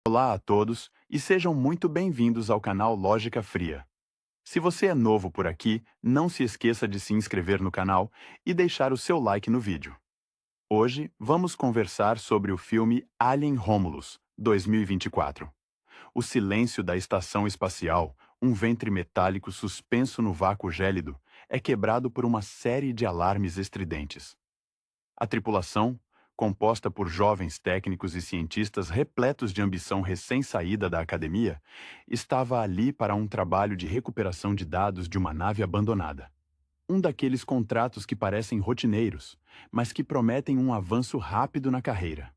Olá a todos e sejam muito bem-vindos ao canal Lógica Fria. Se você é novo por aqui, não se esqueça de se inscrever no canal e deixar o seu like no vídeo. Hoje vamos conversar sobre o filme Alien Romulus, 2024. O silêncio da estação espacial, um ventre metálico suspenso no vácuo gélido, é quebrado por uma série de alarmes estridentes. A tripulação, composta por jovens técnicos e cientistas repletos de ambição recém-saída da academia, estava ali para um trabalho de recuperação de dados de uma nave abandonada. Um daqueles contratos que parecem rotineiros, mas que prometem um avanço rápido na carreira.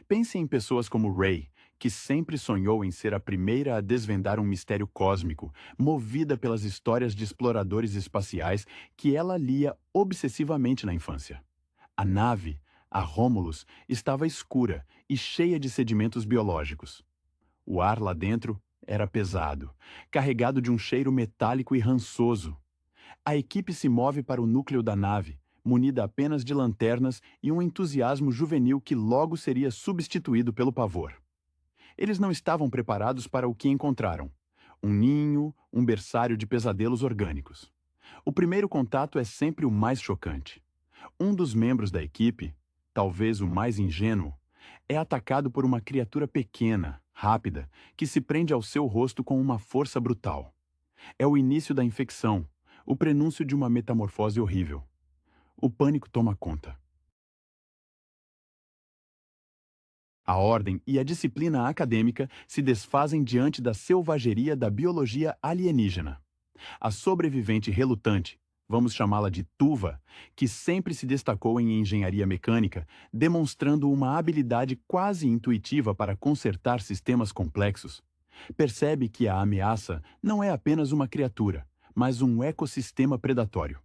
Pense em pessoas como Ray, que sempre sonhou em ser a primeira a desvendar um mistério cósmico, movida pelas histórias de exploradores espaciais que ela lia obsessivamente na infância. A nave, a Romulus, estava escura e cheia de sedimentos biológicos. O ar lá dentro era pesado, carregado de um cheiro metálico e rançoso. A equipe se move para o núcleo da nave, munida apenas de lanternas e um entusiasmo juvenil que logo seria substituído pelo pavor. Eles não estavam preparados para o que encontraram: um ninho, um berçário de pesadelos orgânicos. O primeiro contato é sempre o mais chocante. Um dos membros da equipe, talvez o mais ingênuo, é atacado por uma criatura pequena, rápida, que se prende ao seu rosto com uma força brutal. É o início da infecção, o prenúncio de uma metamorfose horrível. O pânico toma conta. A ordem e a disciplina acadêmica se desfazem diante da selvageria da biologia alienígena. A sobrevivente relutante, vamos chamá-la de Tuva, que sempre se destacou em engenharia mecânica, demonstrando uma habilidade quase intuitiva para consertar sistemas complexos, percebe que a ameaça não é apenas uma criatura, mas um ecossistema predatório.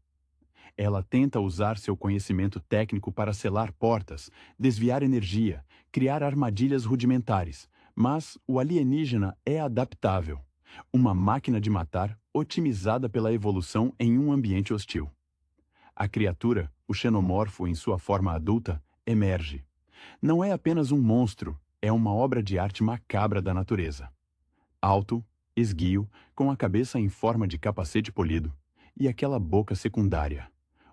Ela tenta usar seu conhecimento técnico para selar portas, desviar energia, criar armadilhas rudimentares, mas o alienígena é adaptável. Uma máquina de matar otimizada pela evolução em um ambiente hostil. A criatura, o xenomorfo em sua forma adulta, emerge. Não é apenas um monstro, é uma obra de arte macabra da natureza. Alto, esguio, com a cabeça em forma de capacete polido, e aquela boca secundária.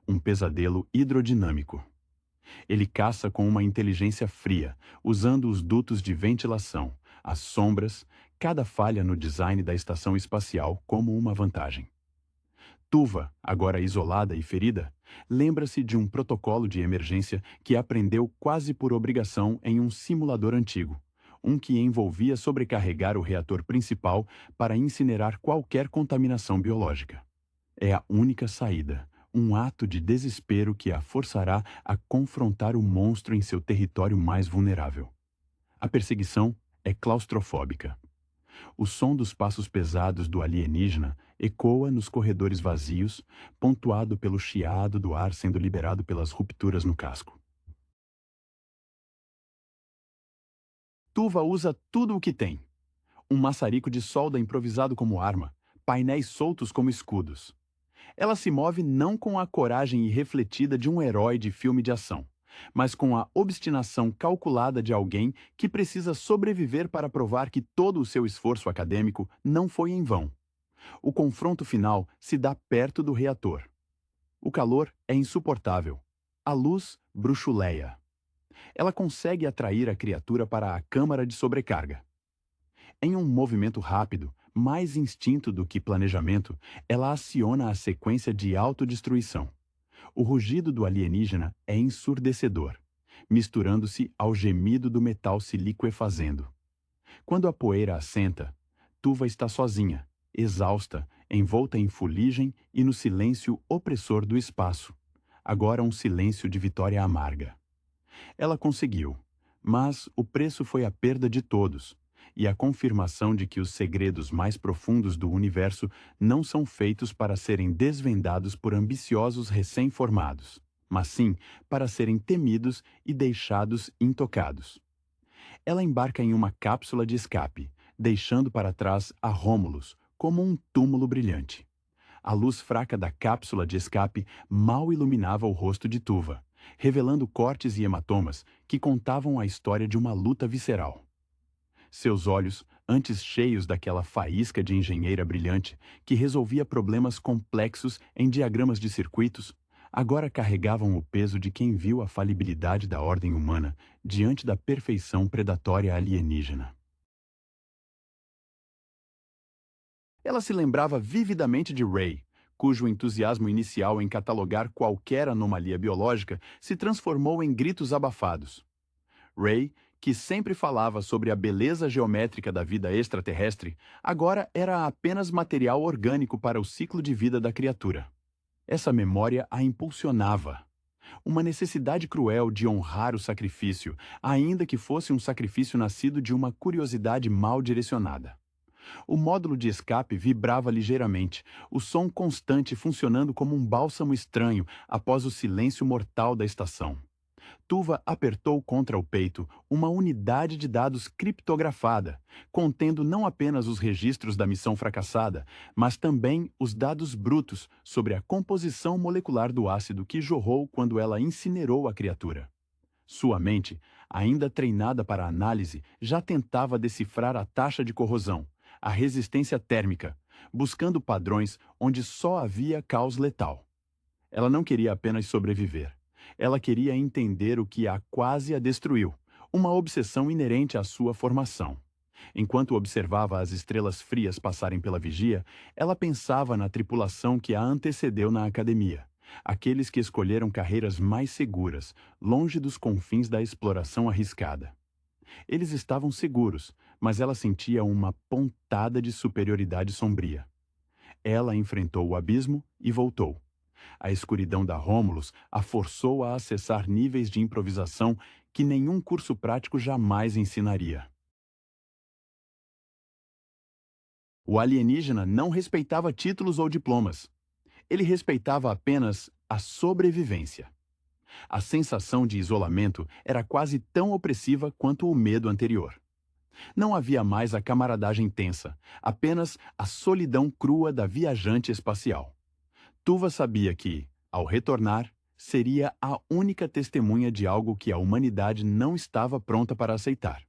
Um pesadelo hidrodinâmico. Ele caça com uma inteligência fria, usando os dutos de ventilação, as sombras, cada falha no design da estação espacial como uma vantagem. Tuva, agora isolada e ferida, lembra-se de um protocolo de emergência que aprendeu quase por obrigação em um simulador antigo, um que envolvia sobrecarregar o reator principal para incinerar qualquer contaminação biológica. É a única saída, um ato de desespero que a forçará a confrontar o monstro em seu território mais vulnerável. A perseguição é claustrofóbica. O som dos passos pesados do alienígena ecoa nos corredores vazios, pontuado pelo chiado do ar sendo liberado pelas rupturas no casco. Tuva usa tudo o que tem. Um maçarico de solda improvisado como arma, painéis soltos como escudos. Ela se move não com a coragem irrefletida de um herói de filme de ação, mas com a obstinação calculada de alguém que precisa sobreviver para provar que todo o seu esforço acadêmico não foi em vão. O confronto final se dá perto do reator. O calor é insuportável. A luz bruxuleia. Ela consegue atrair a criatura para a câmara de sobrecarga. Em um movimento rápido, mais instinto do que planejamento, ela aciona a sequência de autodestruição. O rugido do alienígena é ensurdecedor, misturando-se ao gemido do metal se liquefazendo. Quando a poeira assenta, Tuva está sozinha, exausta, envolta em fuligem e no silêncio opressor do espaço. Agora um silêncio de vitória amarga. Ela conseguiu, mas o preço foi a perda de todos, e a confirmação de que os segredos mais profundos do universo não são feitos para serem desvendados por ambiciosos recém-formados, mas sim para serem temidos e deixados intocados. Ela embarca em uma cápsula de escape, deixando para trás a Romulus como um túmulo brilhante. A luz fraca da cápsula de escape mal iluminava o rosto de Tuva, revelando cortes e hematomas que contavam a história de uma luta visceral. Seus olhos, antes cheios daquela faísca de engenheira brilhante que resolvia problemas complexos em diagramas de circuitos, agora carregavam o peso de quem viu a falibilidade da ordem humana diante da perfeição predatória alienígena. Ela se lembrava vividamente de Ray, cujo entusiasmo inicial em catalogar qualquer anomalia biológica se transformou em gritos abafados. Ray, que sempre falava sobre a beleza geométrica da vida extraterrestre, agora era apenas material orgânico para o ciclo de vida da criatura. Essa memória a impulsionava. Uma necessidade cruel de honrar o sacrifício, ainda que fosse um sacrifício nascido de uma curiosidade mal direcionada. O módulo de escape vibrava ligeiramente, o som constante funcionando como um bálsamo estranho após o silêncio mortal da estação. Tuva apertou contra o peito uma unidade de dados criptografada, contendo não apenas os registros da missão fracassada, mas também os dados brutos sobre a composição molecular do ácido que jorrou quando ela incinerou a criatura. Sua mente, ainda treinada para a análise, já tentava decifrar a taxa de corrosão, a resistência térmica, buscando padrões onde só havia caos letal. Ela não queria apenas sobreviver. Ela queria entender o que a quase a destruiu, uma obsessão inerente à sua formação. Enquanto observava as estrelas frias passarem pela vigia, ela pensava na tripulação que a antecedeu na academia. Aqueles que escolheram carreiras mais seguras, longe dos confins da exploração arriscada. Eles estavam seguros, mas ela sentia uma pontada de superioridade sombria. Ela enfrentou o abismo e voltou. A escuridão da Rômulus a forçou a acessar níveis de improvisação que nenhum curso prático jamais ensinaria. O alienígena não respeitava títulos ou diplomas. Ele respeitava apenas a sobrevivência. A sensação de isolamento era quase tão opressiva quanto o medo anterior. Não havia mais a camaradagem tensa, apenas a solidão crua da viajante espacial. Tuva sabia que, ao retornar, seria a única testemunha de algo que a humanidade não estava pronta para aceitar.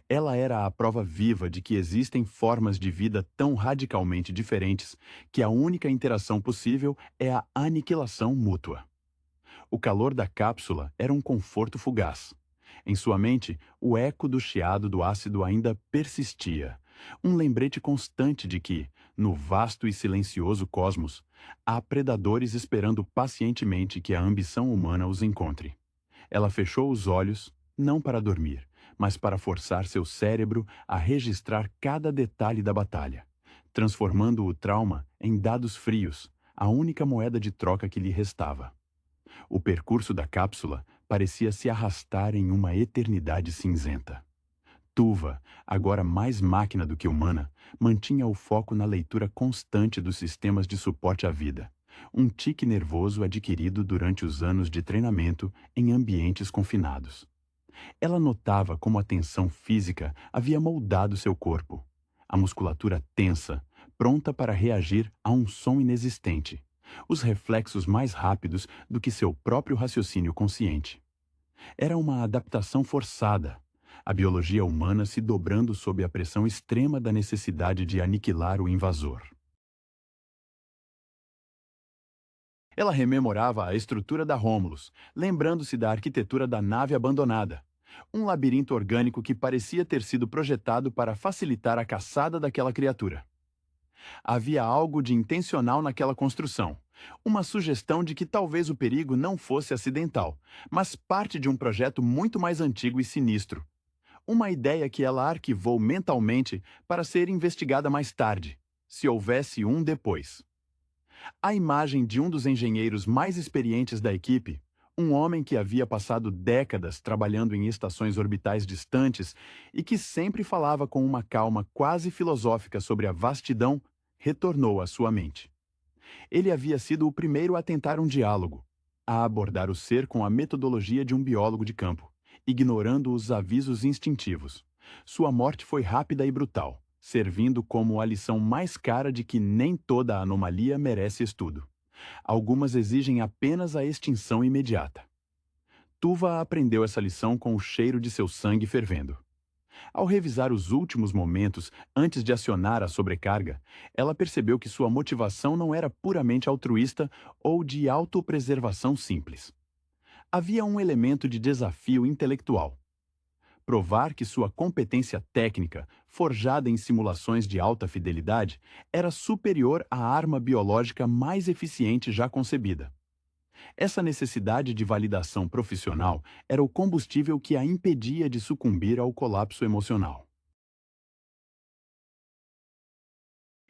Ela era a prova viva de que existem formas de vida tão radicalmente diferentes que a única interação possível é a aniquilação mútua. O calor da cápsula era um conforto fugaz. Em sua mente, o eco do chiado do ácido ainda persistia, um lembrete constante de que, no vasto e silencioso cosmos, há predadores esperando pacientemente que a ambição humana os encontre. Ela fechou os olhos, não para dormir, mas para forçar seu cérebro a registrar cada detalhe da batalha, transformando o trauma em dados frios, a única moeda de troca que lhe restava. O percurso da cápsula parecia se arrastar em uma eternidade cinzenta. Tuva, agora mais máquina do que humana, mantinha o foco na leitura constante dos sistemas de suporte à vida, um tique nervoso adquirido durante os anos de treinamento em ambientes confinados. Ela notava como a tensão física havia moldado seu corpo, a musculatura tensa, pronta para reagir a um som inexistente, os reflexos mais rápidos do que seu próprio raciocínio consciente. Era uma adaptação forçada, a biologia humana se dobrando sob a pressão extrema da necessidade de aniquilar o invasor. Ela rememorava a estrutura da Rômulus, lembrando-se da arquitetura da nave abandonada, um labirinto orgânico que parecia ter sido projetado para facilitar a caçada daquela criatura. Havia algo de intencional naquela construção, uma sugestão de que talvez o perigo não fosse acidental, mas parte de um projeto muito mais antigo e sinistro. Uma ideia que ela arquivou mentalmente para ser investigada mais tarde, se houvesse um depois. A imagem de um dos engenheiros mais experientes da equipe, um homem que havia passado décadas trabalhando em estações orbitais distantes e que sempre falava com uma calma quase filosófica sobre a vastidão, retornou à sua mente. Ele havia sido o primeiro a tentar um diálogo, a abordar o ser com a metodologia de um biólogo de campo, ignorando os avisos instintivos. Sua morte foi rápida e brutal, servindo como a lição mais cara de que nem toda anomalia merece estudo. Algumas exigem apenas a extinção imediata. Tuva aprendeu essa lição com o cheiro de seu sangue fervendo. Ao revisar os últimos momentos antes de acionar a sobrecarga, ela percebeu que sua motivação não era puramente altruísta ou de autopreservação simples. Havia um elemento de desafio intelectual. Provar que sua competência técnica, forjada em simulações de alta fidelidade, era superior à arma biológica mais eficiente já concebida. Essa necessidade de validação profissional era o combustível que a impedia de sucumbir ao colapso emocional.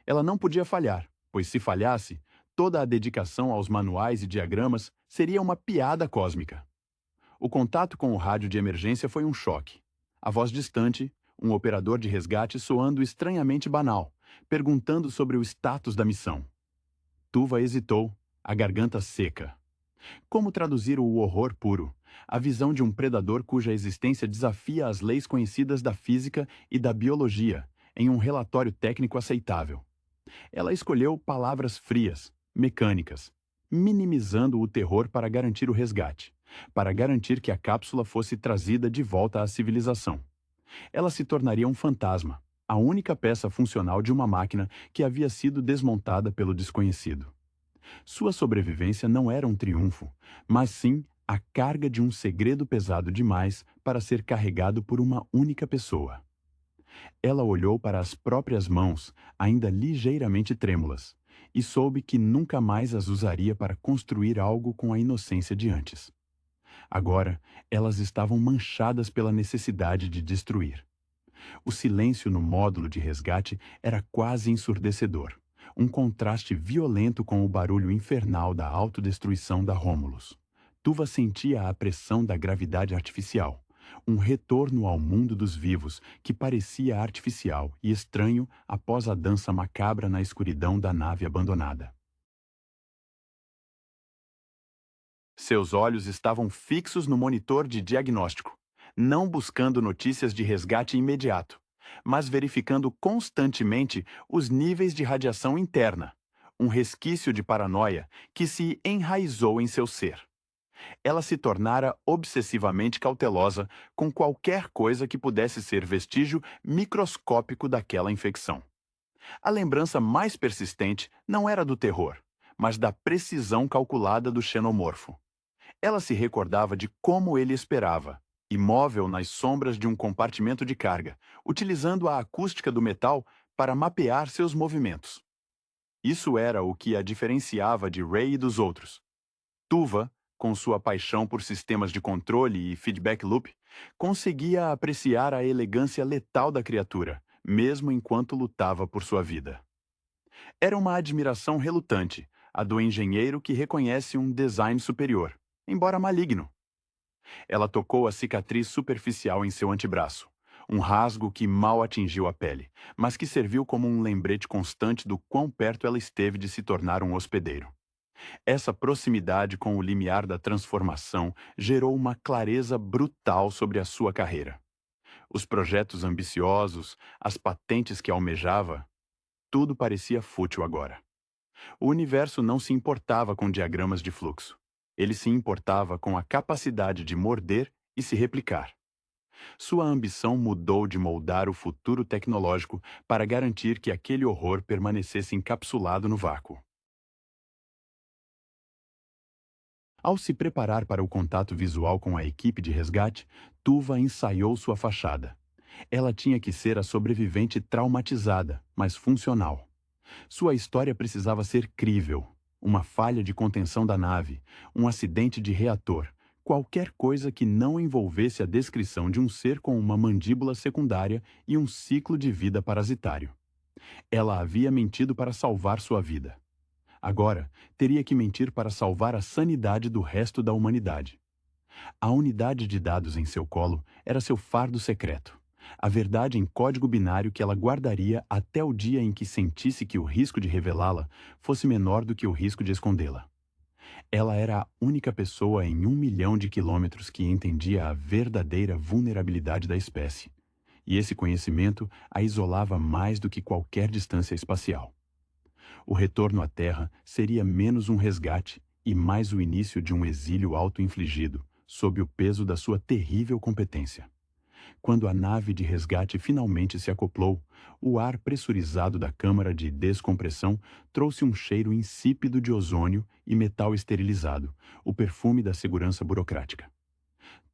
Ela não podia falhar, pois se falhasse, toda a dedicação aos manuais e diagramas seria uma piada cósmica. O contato com o rádio de emergência foi um choque. A voz distante, um operador de resgate soando estranhamente banal, perguntando sobre o status da missão. Tuva hesitou, a garganta seca. Como traduzir o horror puro, a visão de um predador cuja existência desafia as leis conhecidas da física e da biologia, em um relatório técnico aceitável? Ela escolheu palavras frias, mecânicas, minimizando o terror para garantir o resgate, para garantir que a cápsula fosse trazida de volta à civilização. Ela se tornaria um fantasma, a única peça funcional de uma máquina que havia sido desmontada pelo desconhecido. Sua sobrevivência não era um triunfo, mas sim a carga de um segredo pesado demais para ser carregado por uma única pessoa. Ela olhou para as próprias mãos, ainda ligeiramente trêmulas, e soube que nunca mais as usaria para construir algo com a inocência de antes. Agora, elas estavam manchadas pela necessidade de destruir. O silêncio no módulo de resgate era quase ensurdecedor, um contraste violento com o barulho infernal da autodestruição da Rômulus. Tuva sentia a pressão da gravidade artificial, um retorno ao mundo dos vivos que parecia artificial e estranho após a dança macabra na escuridão da nave abandonada. Seus olhos estavam fixos no monitor de diagnóstico, não buscando notícias de resgate imediato, mas verificando constantemente os níveis de radiação interna, um resquício de paranoia que se enraizou em seu ser. Ela se tornara obsessivamente cautelosa com qualquer coisa que pudesse ser vestígio microscópico daquela infecção. A lembrança mais persistente não era do terror, mas da precisão calculada do xenomorfo. Ela se recordava de como ele esperava, imóvel nas sombras de um compartimento de carga, utilizando a acústica do metal para mapear seus movimentos. Isso era o que a diferenciava de Ray e dos outros. Tuva, com sua paixão por sistemas de controle e feedback loop, conseguia apreciar a elegância letal da criatura, mesmo enquanto lutava por sua vida. Era uma admiração relutante, a do engenheiro que reconhece um design superior, embora maligno. Ela tocou a cicatriz superficial em seu antebraço, um rasgo que mal atingiu a pele, mas que serviu como um lembrete constante do quão perto ela esteve de se tornar um hospedeiro. Essa proximidade com o limiar da transformação gerou uma clareza brutal sobre a sua carreira. Os projetos ambiciosos, as patentes que almejava, tudo parecia fútil agora. O universo não se importava com diagramas de fluxo. Ele se importava com a capacidade de morder e se replicar. Sua ambição mudou de moldar o futuro tecnológico para garantir que aquele horror permanecesse encapsulado no vácuo. Ao se preparar para o contato visual com a equipe de resgate, Tuva ensaiou sua fachada. Ela tinha que ser a sobrevivente traumatizada, mas funcional. Sua história precisava ser crível. Uma falha de contenção da nave, um acidente de reator, qualquer coisa que não envolvesse a descrição de um ser com uma mandíbula secundária e um ciclo de vida parasitário. Ela havia mentido para salvar sua vida. Agora, teria que mentir para salvar a sanidade do resto da humanidade. A unidade de dados em seu colo era seu fardo secreto. A verdade em código binário que ela guardaria até o dia em que sentisse que o risco de revelá-la fosse menor do que o risco de escondê-la. Ela era a única pessoa em 1 milhão de quilômetros que entendia a verdadeira vulnerabilidade da espécie. E esse conhecimento a isolava mais do que qualquer distância espacial. O retorno à Terra seria menos um resgate e mais o início de um exílio auto-infligido, sob o peso da sua terrível competência. Quando a nave de resgate finalmente se acoplou, o ar pressurizado da câmara de descompressão trouxe um cheiro insípido de ozônio e metal esterilizado, o perfume da segurança burocrática.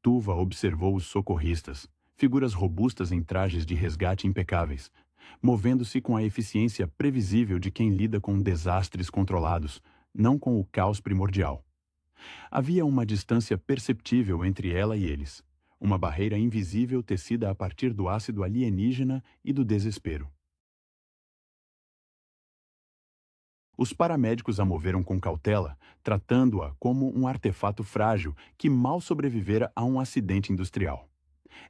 Tuva observou os socorristas, figuras robustas em trajes de resgate impecáveis, movendo-se com a eficiência previsível de quem lida com desastres controlados, não com o caos primordial. Havia uma distância perceptível entre ela e eles, uma barreira invisível tecida a partir do ácido alienígena e do desespero. Os paramédicos a moveram com cautela, tratando-a como um artefato frágil que mal sobrevivera a um acidente industrial.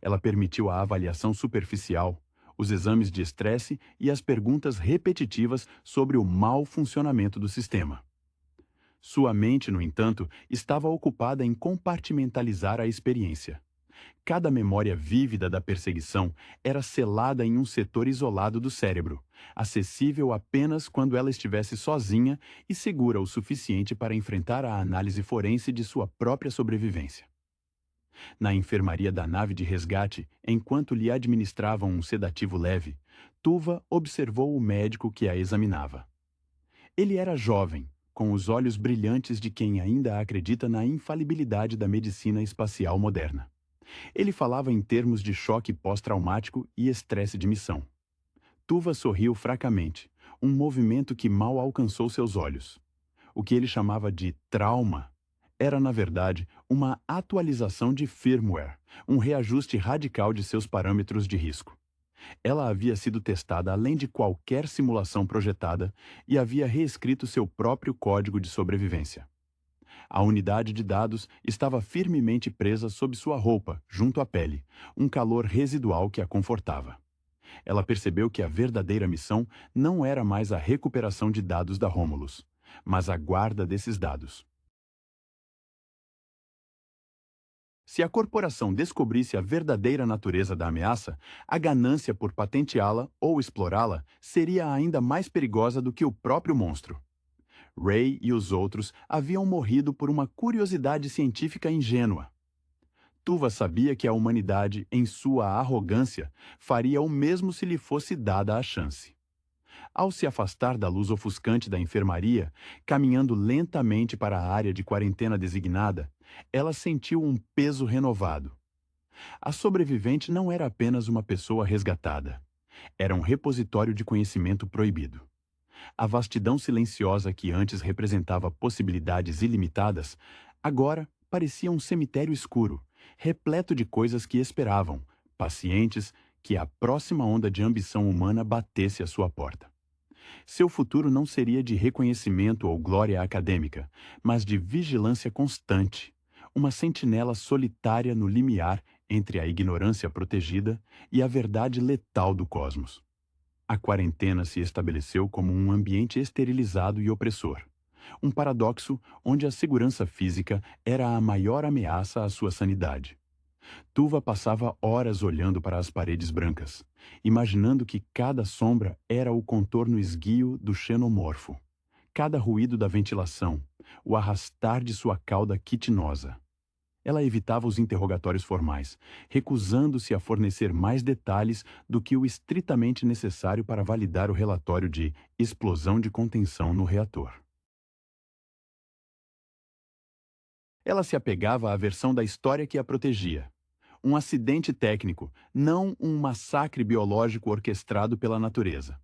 Ela permitiu a avaliação superficial, os exames de estresse e as perguntas repetitivas sobre o mau funcionamento do sistema. Sua mente, no entanto, estava ocupada em compartimentalizar a experiência. Cada memória vívida da perseguição era selada em um setor isolado do cérebro, acessível apenas quando ela estivesse sozinha e segura o suficiente para enfrentar a análise forense de sua própria sobrevivência. Na enfermaria da nave de resgate, enquanto lhe administravam um sedativo leve, Tuva observou o médico que a examinava. Ele era jovem, com os olhos brilhantes de quem ainda acredita na infalibilidade da medicina espacial moderna. Ele falava em termos de choque pós-traumático e estresse de missão. Tuva sorriu fracamente, um movimento que mal alcançou seus olhos. O que ele chamava de trauma era, na verdade, uma atualização de firmware, um reajuste radical de seus parâmetros de risco. Ela havia sido testada além de qualquer simulação projetada e havia reescrito seu próprio código de sobrevivência. A unidade de dados estava firmemente presa sob sua roupa, junto à pele, um calor residual que a confortava. Ela percebeu que a verdadeira missão não era mais a recuperação de dados da Romulus, mas a guarda desses dados. Se a corporação descobrisse a verdadeira natureza da ameaça, a ganância por patenteá-la ou explorá-la seria ainda mais perigosa do que o próprio monstro. Ray e os outros haviam morrido por uma curiosidade científica ingênua. Tuva sabia que a humanidade, em sua arrogância, faria o mesmo se lhe fosse dada a chance. Ao se afastar da luz ofuscante da enfermaria, caminhando lentamente para a área de quarentena designada, ela sentiu um peso renovado. A sobrevivente não era apenas uma pessoa resgatada. Era um repositório de conhecimento proibido. A vastidão silenciosa que antes representava possibilidades ilimitadas, agora parecia um cemitério escuro, repleto de coisas que esperavam, pacientes, que a próxima onda de ambição humana batesse à sua porta. Seu futuro não seria de reconhecimento ou glória acadêmica, mas de vigilância constante, uma sentinela solitária no limiar entre a ignorância protegida e a verdade letal do cosmos. A quarentena se estabeleceu como um ambiente esterilizado e opressor. Um paradoxo onde a segurança física era a maior ameaça à sua sanidade. Tuva passava horas olhando para as paredes brancas, imaginando que cada sombra era o contorno esguio do xenomorfo, cada ruído da ventilação, o arrastar de sua cauda quitinosa. Ela evitava os interrogatórios formais, recusando-se a fornecer mais detalhes do que o estritamente necessário para validar o relatório de explosão de contenção no reator. Ela se apegava à versão da história que a protegia. Um acidente técnico, não um massacre biológico orquestrado pela natureza.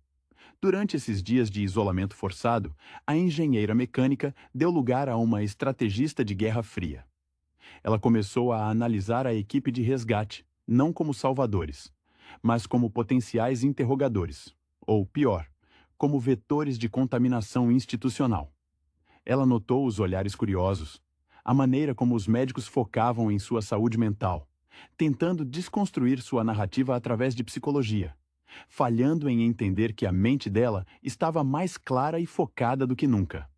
Durante esses dias de isolamento forçado, a engenheira mecânica deu lugar a uma estrategista de Guerra Fria. Ela começou a analisar a equipe de resgate, não como salvadores, mas como potenciais interrogadores, ou pior, como vetores de contaminação institucional. Ela notou os olhares curiosos, a maneira como os médicos focavam em sua saúde mental, tentando desconstruir sua narrativa através de psicologia, falhando em entender que a mente dela estava mais clara e focada do que nunca.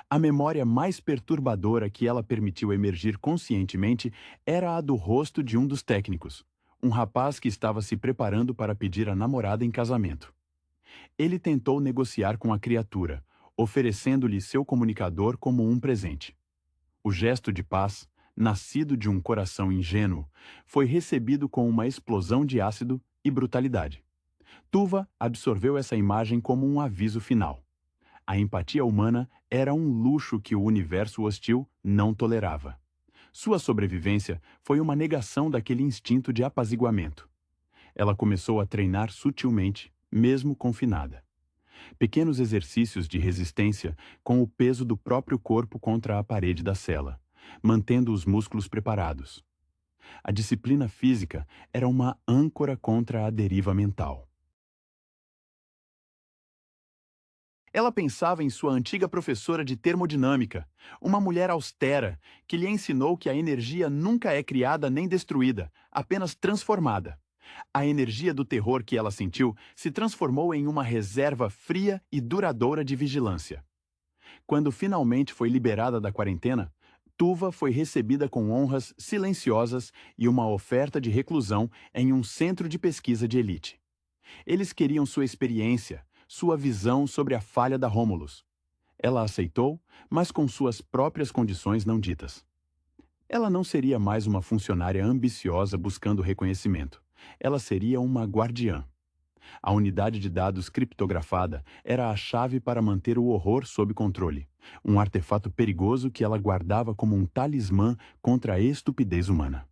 A memória mais perturbadora que ela permitiu emergir conscientemente era a do rosto de um dos técnicos, um rapaz que estava se preparando para pedir a namorada em casamento. Ele tentou negociar com a criatura, oferecendo-lhe seu comunicador como um presente. O gesto de paz, nascido de um coração ingênuo, foi recebido com uma explosão de ácido e brutalidade. Tuva absorveu essa imagem como um aviso final. A empatia humana era um luxo que o universo hostil não tolerava. Sua sobrevivência foi uma negação daquele instinto de apaziguamento. Ela começou a treinar sutilmente, mesmo confinada. Pequenos exercícios de resistência com o peso do próprio corpo contra a parede da cela, mantendo os músculos preparados. A disciplina física era uma âncora contra a deriva mental. Ela pensava em sua antiga professora de termodinâmica, uma mulher austera, que lhe ensinou que a energia nunca é criada nem destruída, apenas transformada. A energia do terror que ela sentiu se transformou em uma reserva fria e duradoura de vigilância. Quando finalmente foi liberada da quarentena, Tuva foi recebida com honras silenciosas e uma oferta de reclusão em um centro de pesquisa de elite. Eles queriam sua experiência, sua visão sobre a falha da Romulus. Ela aceitou, mas com suas próprias condições não ditas. Ela não seria mais uma funcionária ambiciosa buscando reconhecimento. Ela seria uma guardiã. A unidade de dados criptografada era a chave para manter o horror sob controle, um artefato perigoso que ela guardava como um talismã contra a estupidez humana.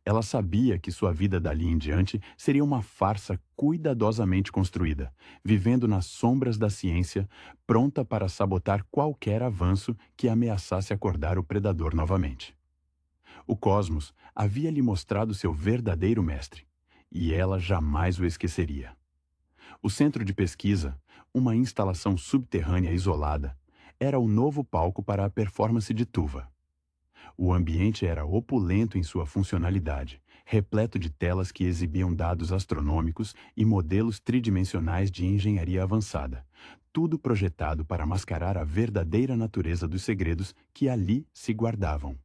Ela sabia que sua vida dali em diante seria uma farsa cuidadosamente construída, vivendo nas sombras da ciência, pronta para sabotar qualquer avanço que ameaçasse acordar o predador novamente. O cosmos havia lhe mostrado seu verdadeiro mestre, e ela jamais o esqueceria. O centro de pesquisa, uma instalação subterrânea isolada, era o novo palco para a performance de Tuva. O ambiente era opulento em sua funcionalidade, repleto de telas que exibiam dados astronômicos e modelos tridimensionais de engenharia avançada, tudo projetado para mascarar a verdadeira natureza dos segredos que ali se guardavam.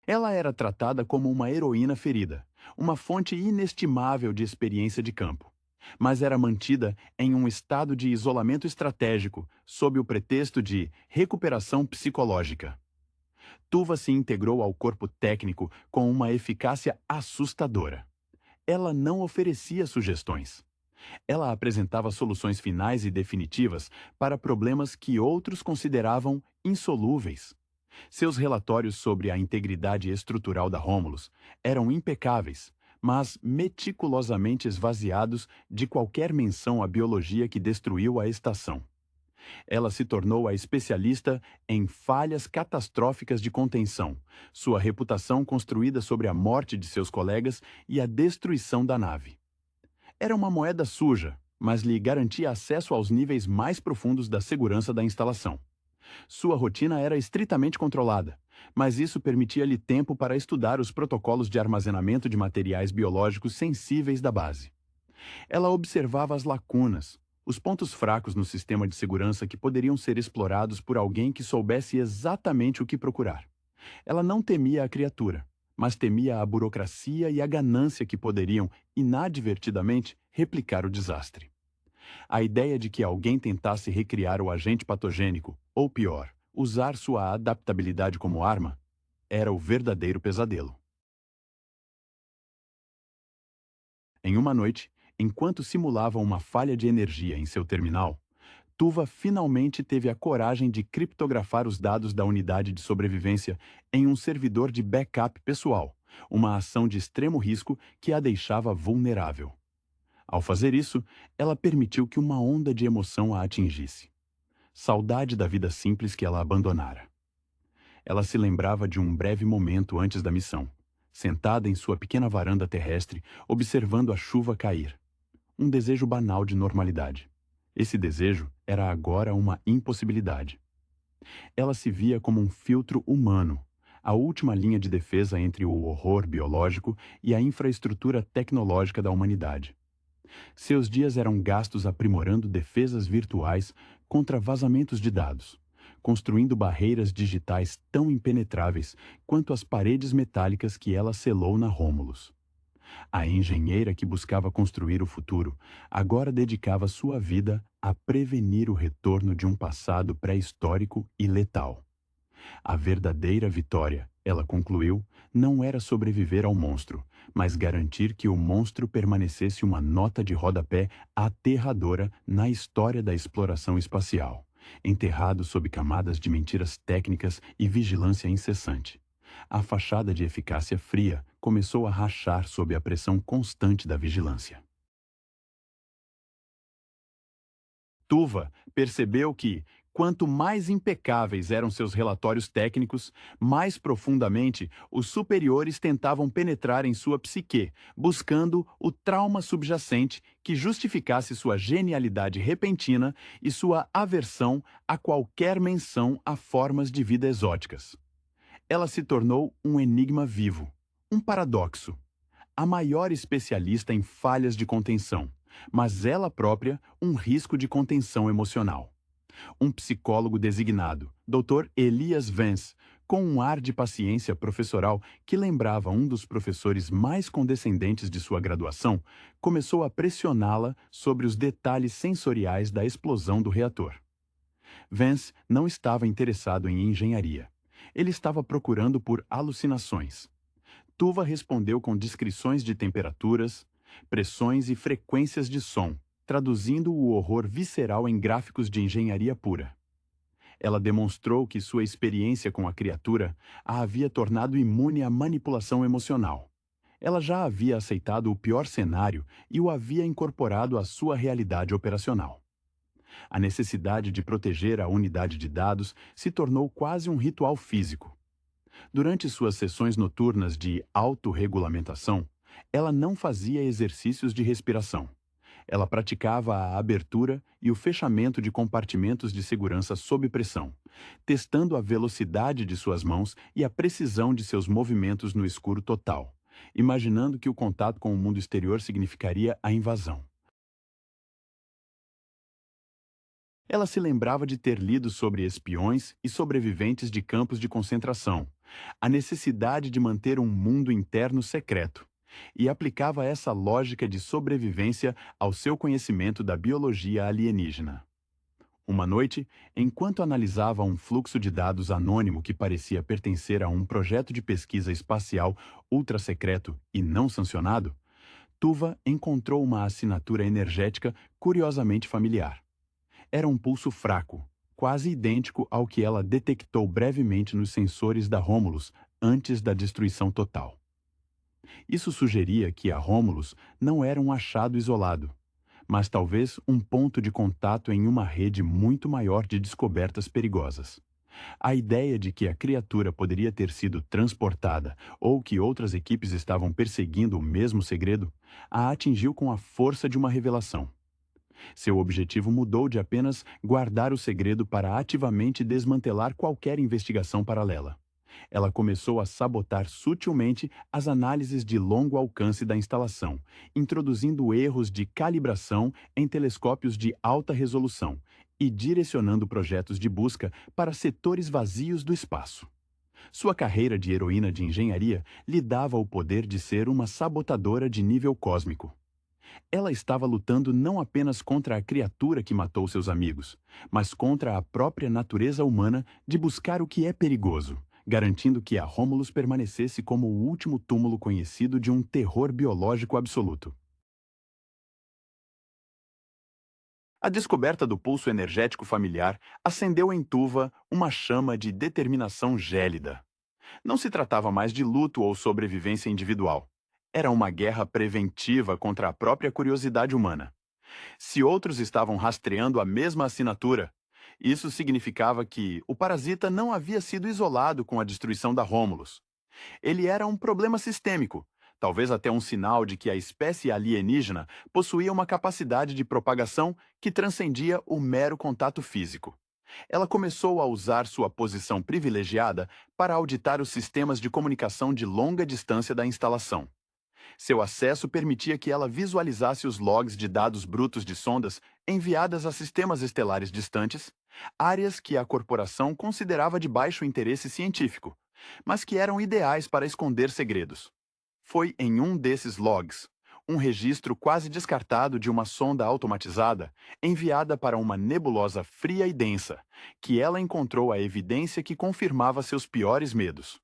Ela era tratada como uma heroína ferida, uma fonte inestimável de experiência de campo. Mas era mantida em um estado de isolamento estratégico, sob o pretexto de recuperação psicológica. Tuva se integrou ao corpo técnico com uma eficácia assustadora. Ela não oferecia sugestões. Ela apresentava soluções finais e definitivas para problemas que outros consideravam insolúveis. Seus relatórios sobre a integridade estrutural da Romulus eram impecáveis, mas meticulosamente esvaziados de qualquer menção à biologia que destruiu a estação. Ela se tornou a especialista em falhas catastróficas de contenção, sua reputação construída sobre a morte de seus colegas e a destruição da nave. Era uma moeda suja, mas lhe garantia acesso aos níveis mais profundos da segurança da instalação. Sua rotina era estritamente controlada, mas isso permitia-lhe tempo para estudar os protocolos de armazenamento de materiais biológicos sensíveis da base. Ela observava as lacunas, os pontos fracos no sistema de segurança que poderiam ser explorados por alguém que soubesse exatamente o que procurar. Ela não temia a criatura, mas temia a burocracia e a ganância que poderiam, inadvertidamente, replicar o desastre. A ideia de que alguém tentasse recriar o agente patogênico, ou pior, usar sua adaptabilidade como arma, era o verdadeiro pesadelo. Em uma noite, enquanto simulavam uma falha de energia em seu terminal, Tuva finalmente teve a coragem de criptografar os dados da unidade de sobrevivência em um servidor de backup pessoal, uma ação de extremo risco que a deixava vulnerável. Ao fazer isso, ela permitiu que uma onda de emoção a atingisse. Saudade da vida simples que ela abandonara. Ela se lembrava de um breve momento antes da missão, sentada em sua pequena varanda terrestre, observando a chuva cair. Um desejo banal de normalidade. Esse desejo era agora uma impossibilidade. Ela se via como um filtro humano, a última linha de defesa entre o horror biológico e a infraestrutura tecnológica da humanidade. Seus dias eram gastos aprimorando defesas virtuais contra vazamentos de dados, construindo barreiras digitais tão impenetráveis quanto as paredes metálicas que ela selou na Romulus. A engenheira que buscava construir o futuro agora dedicava sua vida a prevenir o retorno de um passado pré-histórico e letal. A verdadeira vitória, ela concluiu, não era sobreviver ao monstro, mas garantir que o monstro permanecesse uma nota de rodapé aterradora na história da exploração espacial, enterrado sob camadas de mentiras técnicas e vigilância incessante. A fachada de eficácia fria começou a rachar sob a pressão constante da vigilância. Tuva percebeu que, quanto mais impecáveis eram seus relatórios técnicos, mais profundamente os superiores tentavam penetrar em sua psique, buscando o trauma subjacente que justificasse sua genialidade repentina e sua aversão a qualquer menção a formas de vida exóticas. Ela se tornou um enigma vivo, um paradoxo, a maior especialista em falhas de contenção, mas ela própria um risco de contenção emocional. Um psicólogo designado, Dr. Elias Vance, com um ar de paciência professoral que lembrava um dos professores mais condescendentes de sua graduação, começou a pressioná-la sobre os detalhes sensoriais da explosão do reator. Vance não estava interessado em engenharia. Ele estava procurando por alucinações. Tuva respondeu com descrições de temperaturas, pressões e frequências de som, traduzindo o horror visceral em gráficos de engenharia pura. Ela demonstrou que sua experiência com a criatura a havia tornado imune à manipulação emocional. Ela já havia aceitado o pior cenário e o havia incorporado à sua realidade operacional. A necessidade de proteger a unidade de dados se tornou quase um ritual físico. Durante suas sessões noturnas de autorregulamentação, ela não fazia exercícios de respiração. Ela praticava a abertura e o fechamento de compartimentos de segurança sob pressão, testando a velocidade de suas mãos e a precisão de seus movimentos no escuro total, imaginando que o contato com o mundo exterior significaria a invasão. Ela se lembrava de ter lido sobre espiões e sobreviventes de campos de concentração, a necessidade de manter um mundo interno secreto, e aplicava essa lógica de sobrevivência ao seu conhecimento da biologia alienígena. Uma noite, enquanto analisava um fluxo de dados anônimo que parecia pertencer a um projeto de pesquisa espacial ultra-secreto e não sancionado, Tuva encontrou uma assinatura energética curiosamente familiar. Era um pulso fraco, quase idêntico ao que ela detectou brevemente nos sensores da Romulus antes da destruição total. Isso sugeria que a Romulus não era um achado isolado, mas talvez um ponto de contato em uma rede muito maior de descobertas perigosas. A ideia de que a criatura poderia ter sido transportada ou que outras equipes estavam perseguindo o mesmo segredo a atingiu com a força de uma revelação. Seu objetivo mudou de apenas guardar o segredo para ativamente desmantelar qualquer investigação paralela. Ela começou a sabotar sutilmente as análises de longo alcance da instalação, introduzindo erros de calibração em telescópios de alta resolução e direcionando projetos de busca para setores vazios do espaço. Sua carreira de heroína de engenharia lhe dava o poder de ser uma sabotadora de nível cósmico. Ela estava lutando não apenas contra a criatura que matou seus amigos, mas contra a própria natureza humana de buscar o que é perigoso, garantindo que a Romulus permanecesse como o último túmulo conhecido de um terror biológico absoluto. A descoberta do pulso energético familiar acendeu em Tuva uma chama de determinação gélida. Não se tratava mais de luto ou sobrevivência individual. Era uma guerra preventiva contra a própria curiosidade humana. Se outros estavam rastreando a mesma assinatura, isso significava que o parasita não havia sido isolado com a destruição da Romulus. Ele era um problema sistêmico, talvez até um sinal de que a espécie alienígena possuía uma capacidade de propagação que transcendia o mero contato físico. Ela começou a usar sua posição privilegiada para auditar os sistemas de comunicação de longa distância da instalação. Seu acesso permitia que ela visualizasse os logs de dados brutos de sondas enviadas a sistemas estelares distantes, áreas que a corporação considerava de baixo interesse científico, mas que eram ideais para esconder segredos. Foi em um desses logs, um registro quase descartado de uma sonda automatizada enviada para uma nebulosa fria e densa, que ela encontrou a evidência que confirmava seus piores medos.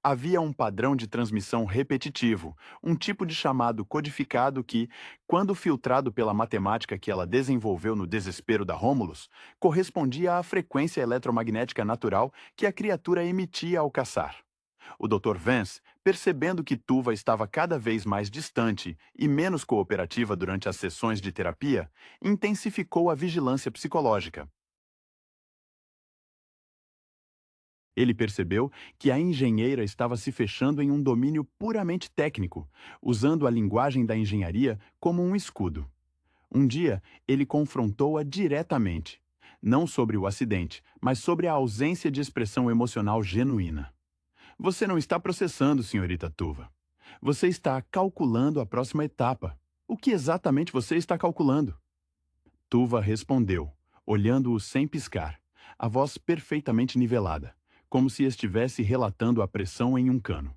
Havia um padrão de transmissão repetitivo, um tipo de chamado codificado que, quando filtrado pela matemática que ela desenvolveu no desespero da Rômulus, correspondia à frequência eletromagnética natural que a criatura emitia ao caçar. O Dr. Vance, percebendo que Tuva estava cada vez mais distante e menos cooperativa durante as sessões de terapia, intensificou a vigilância psicológica. Ele percebeu que a engenheira estava se fechando em um domínio puramente técnico, usando a linguagem da engenharia como um escudo. Um dia, ele confrontou-a diretamente, não sobre o acidente, mas sobre a ausência de expressão emocional genuína. Você não está processando, senhorita Tuva. Você está calculando a próxima etapa. O que exatamente você está calculando? Tuva respondeu, olhando-o sem piscar, a voz perfeitamente nivelada, como se estivesse relatando a pressão em um cano.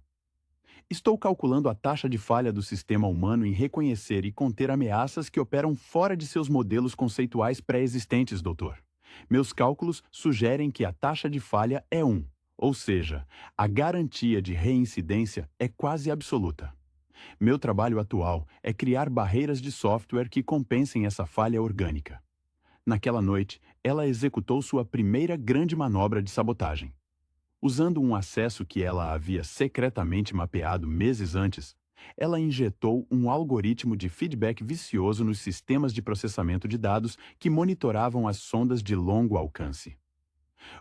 Estou calculando a taxa de falha do sistema humano em reconhecer e conter ameaças que operam fora de seus modelos conceituais pré-existentes, doutor. Meus cálculos sugerem que a taxa de falha é 1, ou seja, a garantia de reincidência é quase absoluta. Meu trabalho atual é criar barreiras de software que compensem essa falha orgânica. Naquela noite, ela executou sua primeira grande manobra de sabotagem. Usando um acesso que ela havia secretamente mapeado meses antes, ela injetou um algoritmo de feedback vicioso nos sistemas de processamento de dados que monitoravam as sondas de longo alcance.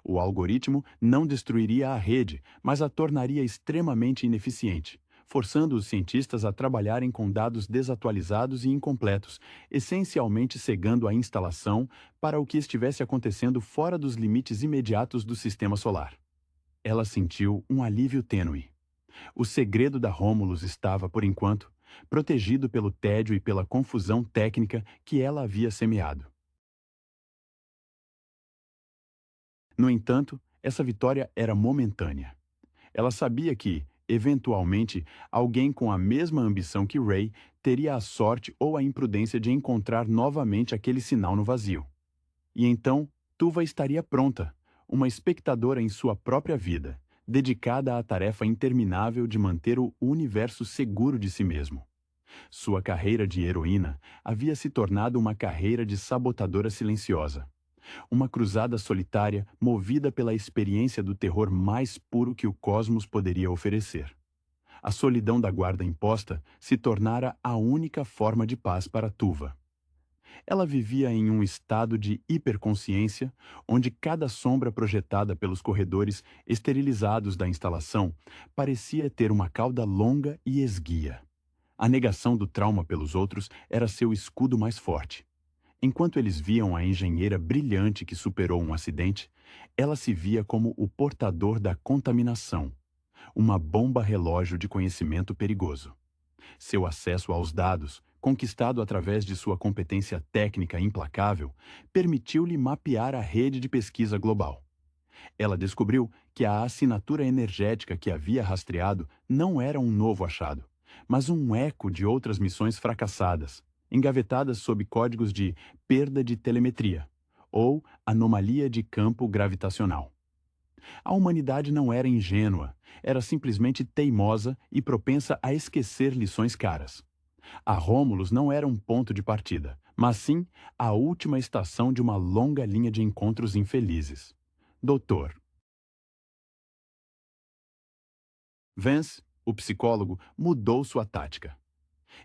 O algoritmo não destruiria a rede, mas a tornaria extremamente ineficiente, forçando os cientistas a trabalharem com dados desatualizados e incompletos, essencialmente cegando a instalação para o que estivesse acontecendo fora dos limites imediatos do sistema solar. Ela sentiu um alívio tênue. O segredo da Rômulus estava, por enquanto, protegido pelo tédio e pela confusão técnica que ela havia semeado. No entanto, essa vitória era momentânea. Ela sabia que, eventualmente, alguém com a mesma ambição que Ray teria a sorte ou a imprudência de encontrar novamente aquele sinal no vazio. E então, Tuva estaria pronta, uma espectadora em sua própria vida, dedicada à tarefa interminável de manter o universo seguro de si mesmo. Sua carreira de heroína havia se tornado uma carreira de sabotadora silenciosa. Uma cruzada solitária movida pela experiência do terror mais puro que o cosmos poderia oferecer. A solidão da guarda imposta se tornara a única forma de paz para Tuva. Ela vivia em um estado de hiperconsciência, onde cada sombra projetada pelos corredores esterilizados da instalação parecia ter uma cauda longa e esguia. A negação do trauma pelos outros era seu escudo mais forte. Enquanto eles viam a engenheira brilhante que superou um acidente, ela se via como o portador da contaminação, uma bomba relógio de conhecimento perigoso. Seu acesso aos dados, conquistado através de sua competência técnica implacável, permitiu-lhe mapear a rede de pesquisa global. Ela descobriu que a assinatura energética que havia rastreado não era um novo achado, mas um eco de outras missões fracassadas, engavetadas sob códigos de perda de telemetria ou anomalia de campo gravitacional. A humanidade não era ingênua, era simplesmente teimosa e propensa a esquecer lições caras. A Rômulus não era um ponto de partida, mas sim a última estação de uma longa linha de encontros infelizes. Doutor. Vance, o psicólogo, mudou sua tática.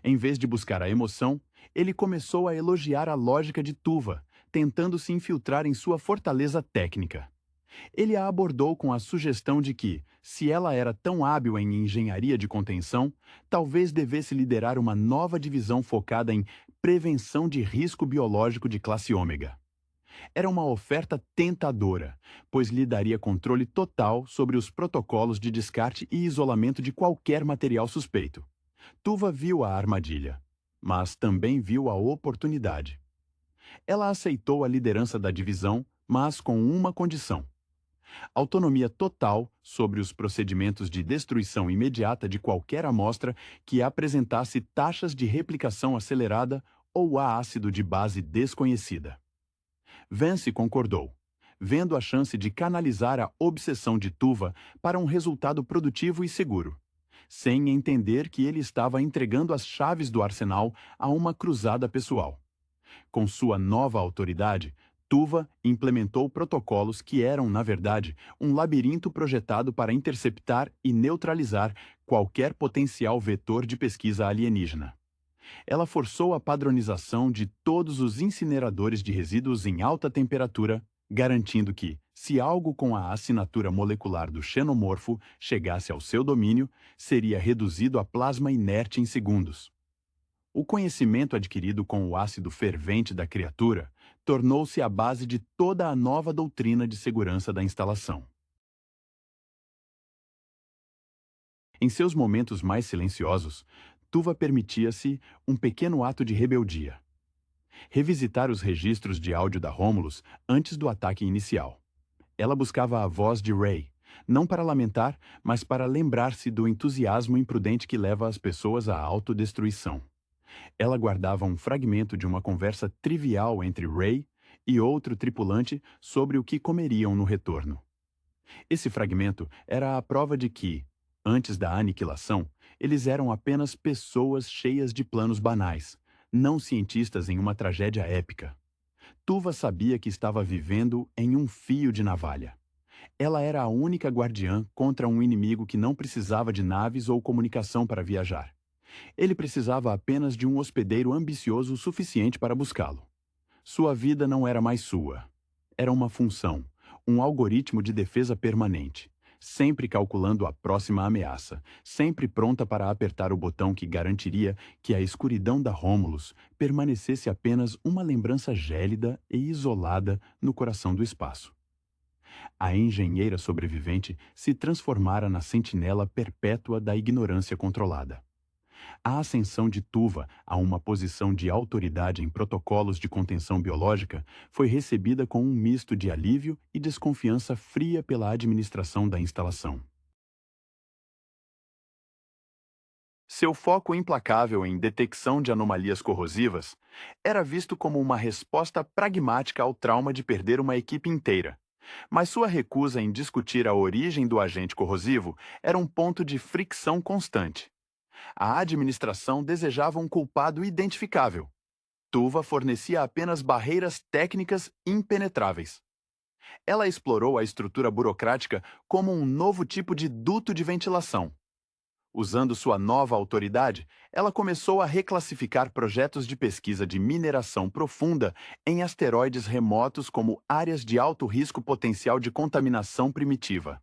Em vez de buscar a emoção, ele começou a elogiar a lógica de Tuva, tentando se infiltrar em sua fortaleza técnica. Ele a abordou com a sugestão de que, se ela era tão hábil em engenharia de contenção, talvez devesse liderar uma nova divisão focada em prevenção de risco biológico de classe ômega. Era uma oferta tentadora, pois lhe daria controle total sobre os protocolos de descarte e isolamento de qualquer material suspeito. Tuva viu a armadilha, mas também viu a oportunidade. Ela aceitou a liderança da divisão, mas com uma condição: Autonomia total sobre os procedimentos de destruição imediata de qualquer amostra que apresentasse taxas de replicação acelerada ou a ácido de base desconhecida. Vance concordou, vendo a chance de canalizar a obsessão de Tuva para um resultado produtivo e seguro, sem entender que ele estava entregando as chaves do arsenal a uma cruzada pessoal. Com sua nova autoridade, Tuva implementou protocolos que eram, na verdade, um labirinto projetado para interceptar e neutralizar qualquer potencial vetor de pesquisa alienígena. Ela forçou a padronização de todos os incineradores de resíduos em alta temperatura, garantindo que, se algo com a assinatura molecular do xenomorfo chegasse ao seu domínio, seria reduzido a plasma inerte em segundos. O conhecimento adquirido com o ácido fervente da criatura tornou-se a base de toda a nova doutrina de segurança da instalação. Em seus momentos mais silenciosos, Tuva permitia-se um pequeno ato de rebeldia. Revisitar os registros de áudio da Romulus antes do ataque inicial. Ela buscava a voz de Ray, não para lamentar, mas para lembrar-se do entusiasmo imprudente que leva as pessoas à autodestruição. Ela guardava um fragmento de uma conversa trivial entre Ray e outro tripulante sobre o que comeriam no retorno. Esse fragmento era a prova de que, antes da aniquilação, eles eram apenas pessoas cheias de planos banais, não cientistas em uma tragédia épica. Tuva sabia que estava vivendo em um fio de navalha. Ela era a única guardiã contra um inimigo que não precisava de naves ou comunicação para viajar. Ele precisava apenas de um hospedeiro ambicioso o suficiente para buscá-lo. Sua vida não era mais sua. Era uma função, um algoritmo de defesa permanente, sempre calculando a próxima ameaça, sempre pronta para apertar o botão que garantiria que a escuridão da Romulus permanecesse apenas uma lembrança gélida e isolada no coração do espaço. A engenheira sobrevivente se transformara na sentinela perpétua da ignorância controlada. A ascensão de Tuva a uma posição de autoridade em protocolos de contenção biológica foi recebida com um misto de alívio e desconfiança fria pela administração da instalação. Seu foco implacável em detecção de anomalias corrosivas era visto como uma resposta pragmática ao trauma de perder uma equipe inteira. Mas sua recusa em discutir a origem do agente corrosivo era um ponto de fricção constante. A administração desejava um culpado identificável. Tuva fornecia apenas barreiras técnicas impenetráveis. Ela explorou a estrutura burocrática como um novo tipo de duto de ventilação. Usando sua nova autoridade, ela começou a reclassificar projetos de pesquisa de mineração profunda em asteroides remotos como áreas de alto risco potencial de contaminação primitiva.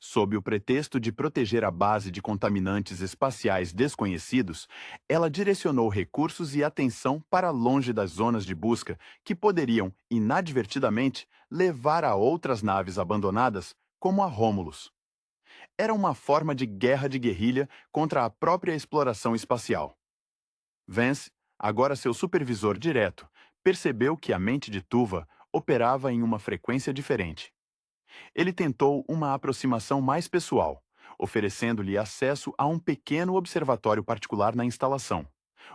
Sob o pretexto de proteger a base de contaminantes espaciais desconhecidos, ela direcionou recursos e atenção para longe das zonas de busca que poderiam, inadvertidamente, levar a outras naves abandonadas, como a Romulus. Era uma forma de guerra de guerrilha contra a própria exploração espacial. Vance, agora seu supervisor direto, percebeu que a mente de Tuva operava em uma frequência diferente. Ele tentou uma aproximação mais pessoal, oferecendo-lhe acesso a um pequeno observatório particular na instalação,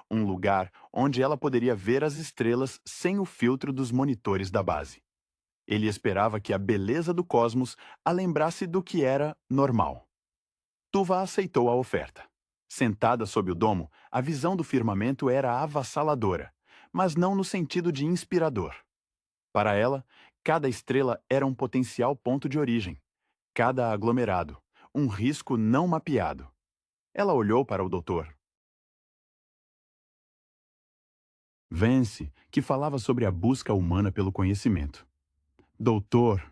um lugar onde ela poderia ver as estrelas sem o filtro dos monitores da base. Ele esperava que a beleza do cosmos a lembrasse do que era normal. Tuva aceitou a oferta. Sentada sob o domo, a visão do firmamento era avassaladora, mas não no sentido de inspirador. Para ela, cada estrela era um potencial ponto de origem, cada aglomerado, um risco não mapeado. Ela olhou para o doutor. Vance, que falava sobre a busca humana pelo conhecimento. Doutor,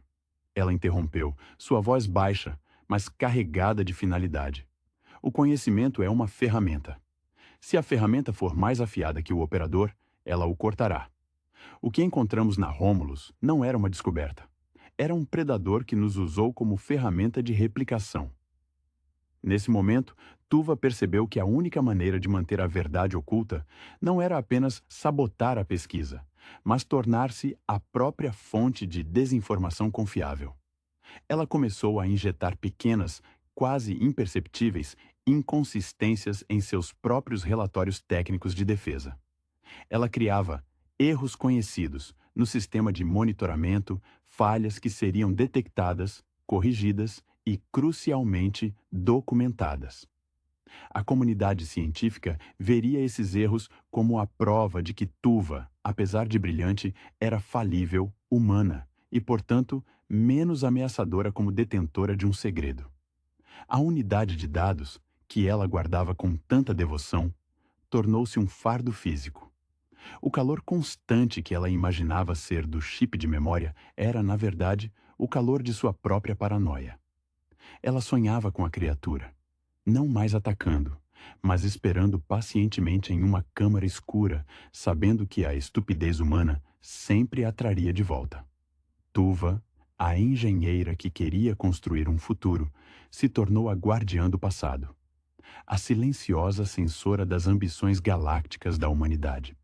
ela interrompeu, sua voz baixa, mas carregada de finalidade. O conhecimento é uma ferramenta. Se a ferramenta for mais afiada que o operador, ela o cortará. O que encontramos na Romulus não era uma descoberta. Era um predador que nos usou como ferramenta de replicação. Nesse momento, Tuva percebeu que a única maneira de manter a verdade oculta não era apenas sabotar a pesquisa, mas tornar-se a própria fonte de desinformação confiável. Ela começou a injetar pequenas, quase imperceptíveis, inconsistências em seus próprios relatórios técnicos de defesa. Ela criava erros conhecidos no sistema de monitoramento, falhas que seriam detectadas, corrigidas e, crucialmente, documentadas. A comunidade científica veria esses erros como a prova de que Tuva, apesar de brilhante, era falível, humana e, portanto, menos ameaçadora como detentora de um segredo. A unidade de dados, que ela guardava com tanta devoção, tornou-se um fardo físico. O calor constante que ela imaginava ser do chip de memória era, na verdade, o calor de sua própria paranoia. Ela sonhava com a criatura, não mais atacando, mas esperando pacientemente em uma câmara escura, sabendo que a estupidez humana sempre a traria de volta. Tuva, a engenheira que queria construir um futuro, se tornou a guardiã do passado, a silenciosa censora das ambições galácticas da humanidade.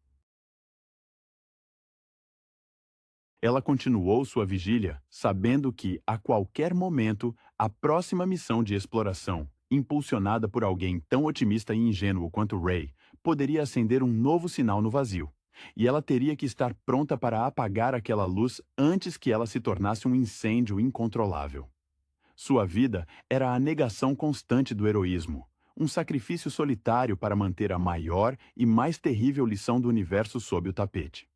Ela continuou sua vigília, sabendo que, a qualquer momento, a próxima missão de exploração, impulsionada por alguém tão otimista e ingênuo quanto Ray, poderia acender um novo sinal no vazio. E ela teria que estar pronta para apagar aquela luz antes que ela se tornasse um incêndio incontrolável. Sua vida era a negação constante do heroísmo, um sacrifício solitário para manter a maior e mais terrível lição do universo sob o tapete.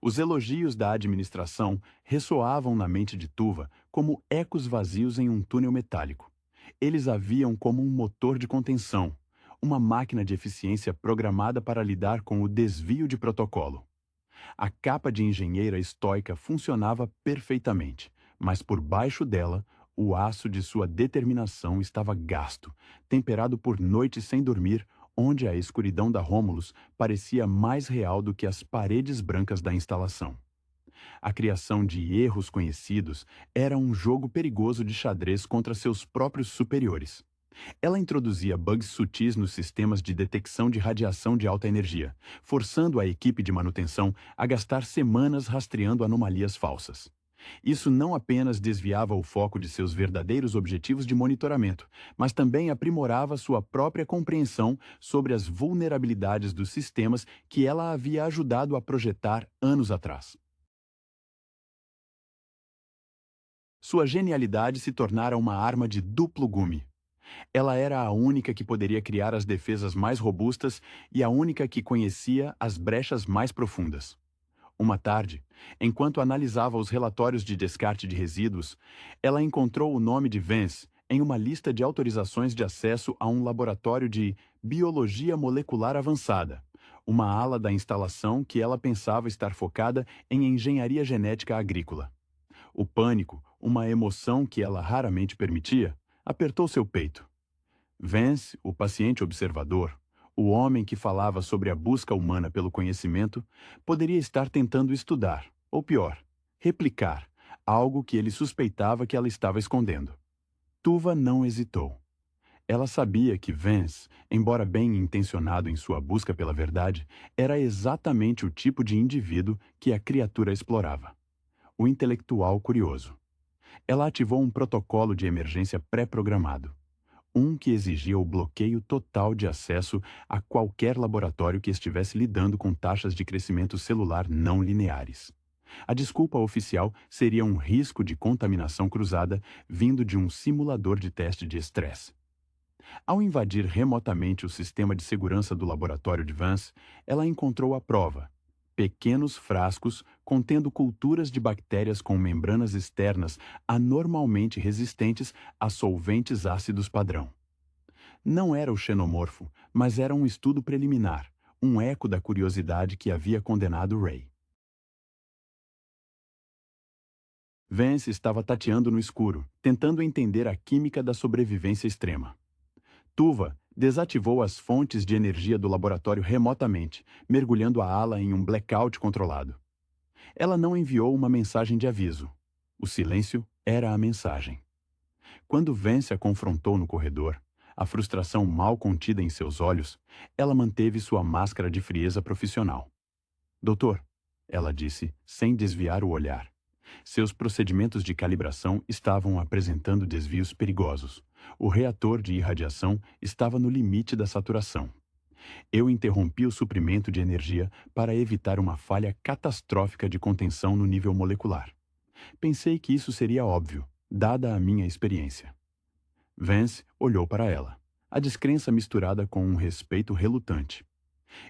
Os elogios da administração ressoavam na mente de Tuva como ecos vazios em um túnel metálico. Eles a viam como um motor de contenção, uma máquina de eficiência programada para lidar com o desvio de protocolo. A capa de engenheira estoica funcionava perfeitamente, mas por baixo dela, o aço de sua determinação estava gasto, temperado por noites sem dormir, onde a escuridão da Rômulus parecia mais real do que as paredes brancas da instalação. A criação de erros conhecidos era um jogo perigoso de xadrez contra seus próprios superiores. Ela introduzia bugs sutis nos sistemas de detecção de radiação de alta energia, forçando a equipe de manutenção a gastar semanas rastreando anomalias falsas. Isso não apenas desviava o foco de seus verdadeiros objetivos de monitoramento, mas também aprimorava sua própria compreensão sobre as vulnerabilidades dos sistemas que ela havia ajudado a projetar anos atrás. Sua genialidade se tornara uma arma de duplo gume. Ela era a única que poderia criar as defesas mais robustas e a única que conhecia as brechas mais profundas. Uma tarde, enquanto analisava os relatórios de descarte de resíduos, ela encontrou o nome de Vance em uma lista de autorizações de acesso a um laboratório de biologia molecular avançada, uma ala da instalação que ela pensava estar focada em engenharia genética agrícola. O pânico, uma emoção que ela raramente permitia, apertou seu peito. Vance, o paciente observador, o homem que falava sobre a busca humana pelo conhecimento, poderia estar tentando estudar, ou pior, replicar, algo que ele suspeitava que ela estava escondendo. Tuva não hesitou. Ela sabia que Vance, embora bem intencionado em sua busca pela verdade, era exatamente o tipo de indivíduo que a criatura explorava. O intelectual curioso. Ela ativou um protocolo de emergência pré-programado. Um que exigia o bloqueio total de acesso a qualquer laboratório que estivesse lidando com taxas de crescimento celular não lineares. A desculpa oficial seria um risco de contaminação cruzada vindo de um simulador de teste de estresse. Ao invadir remotamente o sistema de segurança do laboratório de Vance, ela encontrou a prova: pequenos frascos contendo culturas de bactérias com membranas externas anormalmente resistentes a solventes ácidos padrão. Não era o xenomorfo, mas era um estudo preliminar, um eco da curiosidade que havia condenado Ray. Vance estava tateando no escuro, tentando entender a química da sobrevivência extrema. Tuva desativou as fontes de energia do laboratório remotamente, mergulhando a ala em um blackout controlado. Ela não enviou uma mensagem de aviso. O silêncio era a mensagem. Quando Vance a confrontou no corredor, a frustração mal contida em seus olhos, ela manteve sua máscara de frieza profissional. Doutor, ela disse, sem desviar o olhar, Seus procedimentos de calibração estavam apresentando desvios perigosos. O reator de irradiação estava no limite da saturação. Eu interrompi o suprimento de energia para evitar uma falha catastrófica de contenção no nível molecular. Pensei que isso seria óbvio, dada a minha experiência. Vance olhou para ela, a descrença misturada com um respeito relutante.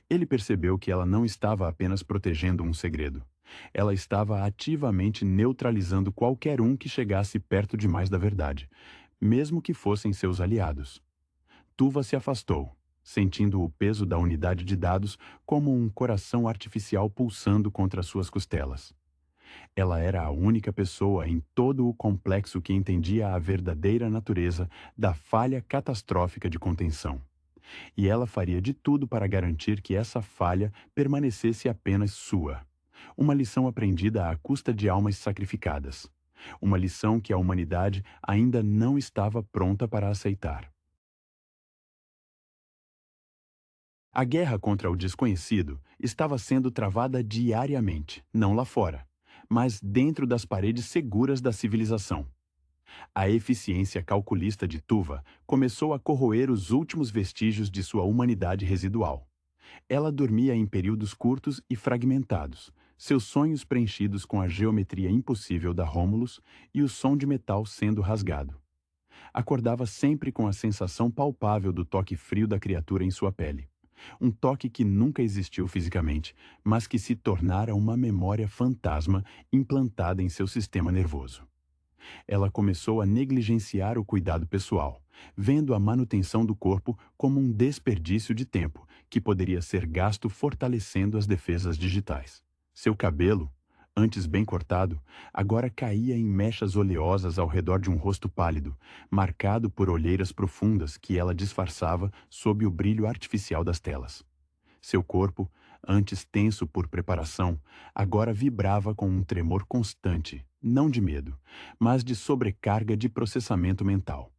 Ele percebeu que ela não estava apenas protegendo um segredo. Ela estava ativamente neutralizando qualquer um que chegasse perto demais da verdade, mesmo que fossem seus aliados. Tuva se afastou, sentindo o peso da unidade de dados como um coração artificial pulsando contra suas costelas. Ela era a única pessoa em todo o complexo que entendia a verdadeira natureza da falha catastrófica de contenção. E ela faria de tudo para garantir que essa falha permanecesse apenas sua. Uma lição aprendida à custa de almas sacrificadas. Uma lição que a humanidade ainda não estava pronta para aceitar. A guerra contra o desconhecido estava sendo travada diariamente, não lá fora, mas dentro das paredes seguras da civilização. A eficiência calculista de Tuva começou a corroer os últimos vestígios de sua humanidade residual. Ela dormia em períodos curtos e fragmentados, seus sonhos preenchidos com a geometria impossível da Rômulus e o som de metal sendo rasgado. Acordava sempre com a sensação palpável do toque frio da criatura em sua pele. Um toque que nunca existiu fisicamente, mas que se tornara uma memória fantasma implantada em seu sistema nervoso. Ela começou a negligenciar o cuidado pessoal, vendo a manutenção do corpo como um desperdício de tempo que poderia ser gasto fortalecendo as defesas digitais. Seu cabelo, antes bem cortado, agora caía em mechas oleosas ao redor de um rosto pálido, marcado por olheiras profundas que ela disfarçava sob o brilho artificial das telas. Seu corpo, antes tenso por preparação, agora vibrava com um tremor constante, não de medo, mas de sobrecarga de processamento mental.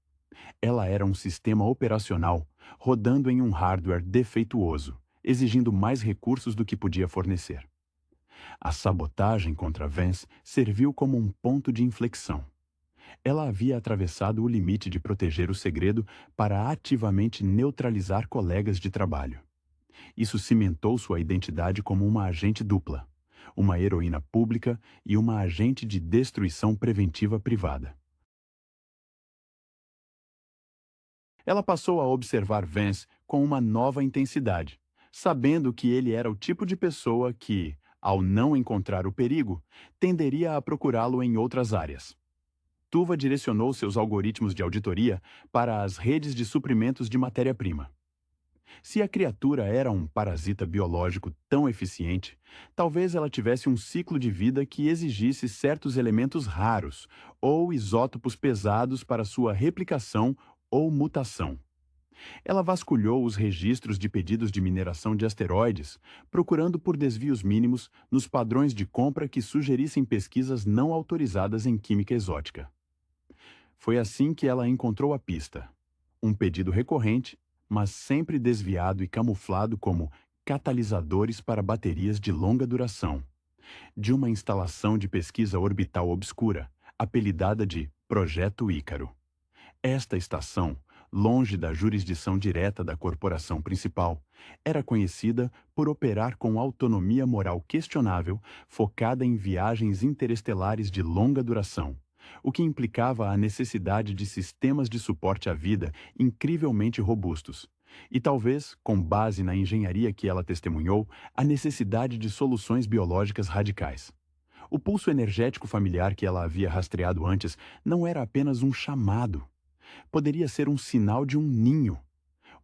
Ela era um sistema operacional rodando em um hardware defeituoso, exigindo mais recursos do que podia fornecer. A sabotagem contra Vance serviu como um ponto de inflexão. Ela havia atravessado o limite de proteger o segredo para ativamente neutralizar colegas de trabalho. Isso cimentou sua identidade como uma agente dupla, uma heroína pública e uma agente de destruição preventiva privada. Ela passou a observar Vance com uma nova intensidade, sabendo que ele era o tipo de pessoa que, ao não encontrar o perigo, tenderia a procurá-lo em outras áreas. Tuva direcionou seus algoritmos de auditoria para as redes de suprimentos de matéria-prima. Se a criatura era um parasita biológico tão eficiente, talvez ela tivesse um ciclo de vida que exigisse certos elementos raros ou isótopos pesados para sua replicação ou mutação. Ela vasculhou os registros de pedidos de mineração de asteroides, procurando por desvios mínimos nos padrões de compra que sugerissem pesquisas não autorizadas em química exótica. Foi assim que ela encontrou a pista. Um pedido recorrente, mas sempre desviado e camuflado como catalisadores para baterias de longa duração, de uma instalação de pesquisa orbital obscura, apelidada de Projeto Ícaro. Esta estação, longe da jurisdição direta da corporação principal, era conhecida por operar com autonomia moral questionável, focada em viagens interestelares de longa duração, o que implicava a necessidade de sistemas de suporte à vida incrivelmente robustos, e talvez, com base na engenharia que ela testemunhou, a necessidade de soluções biológicas radicais. O pulso energético familiar que ela havia rastreado antes não era apenas um chamado. Poderia ser um sinal de um ninho,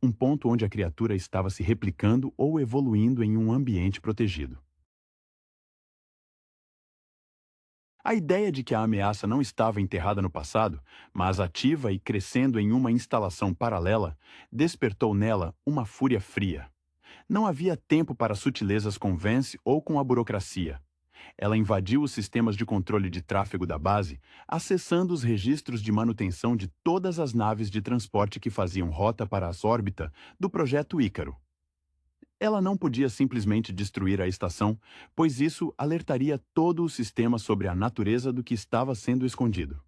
um ponto onde a criatura estava se replicando ou evoluindo em um ambiente protegido. A ideia de que a ameaça não estava enterrada no passado, mas ativa e crescendo em uma instalação paralela, despertou nela uma fúria fria. Não havia tempo para sutilezas com Vance ou com a burocracia. Ela invadiu os sistemas de controle de tráfego da base, acessando os registros de manutenção de todas as naves de transporte que faziam rota para a órbita do Projeto Ícaro. Ela não podia simplesmente destruir a estação, pois isso alertaria todo o sistema sobre a natureza do que estava sendo escondido.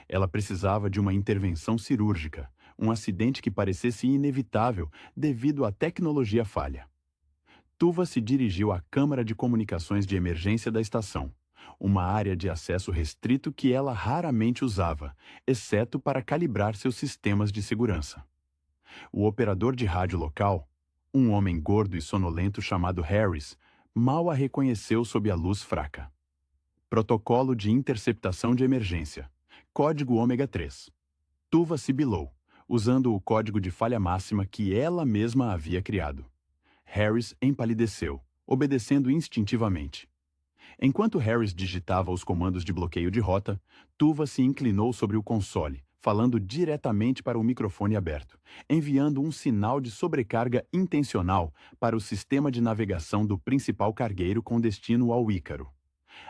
Ela precisava de uma intervenção cirúrgica, um acidente que parecesse inevitável devido à tecnologia falha. Tuva se dirigiu à câmara de comunicações de emergência da estação, uma área de acesso restrito que ela raramente usava, exceto para calibrar seus sistemas de segurança. O operador de rádio local, um homem gordo e sonolento chamado Harris, mal a reconheceu sob a luz fraca. Protocolo de interceptação de emergência. Código ômega 3. Tuva sibilou, usando o código de falha máxima que ela mesma havia criado. Harris empalideceu, obedecendo instintivamente. Enquanto Harris digitava os comandos de bloqueio de rota, Tuva se inclinou sobre o console, falando diretamente para o microfone aberto, enviando um sinal de sobrecarga intencional para o sistema de navegação do principal cargueiro com destino ao Ícaro.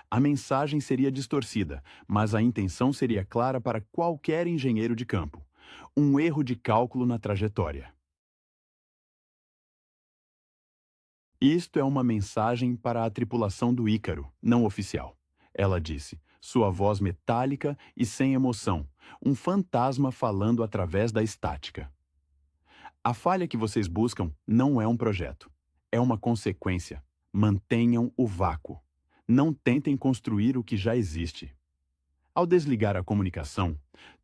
A mensagem seria distorcida, mas a intenção seria clara para qualquer engenheiro de campo. Um erro de cálculo na trajetória. Isto é uma mensagem para a tripulação do Ícaro, não oficial. Ela disse, sua voz metálica e sem emoção, um fantasma falando através da estática. A falha que vocês buscam não é um projeto. É uma consequência. Mantenham o vácuo. Não tentem construir o que já existe. Ao desligar a comunicação,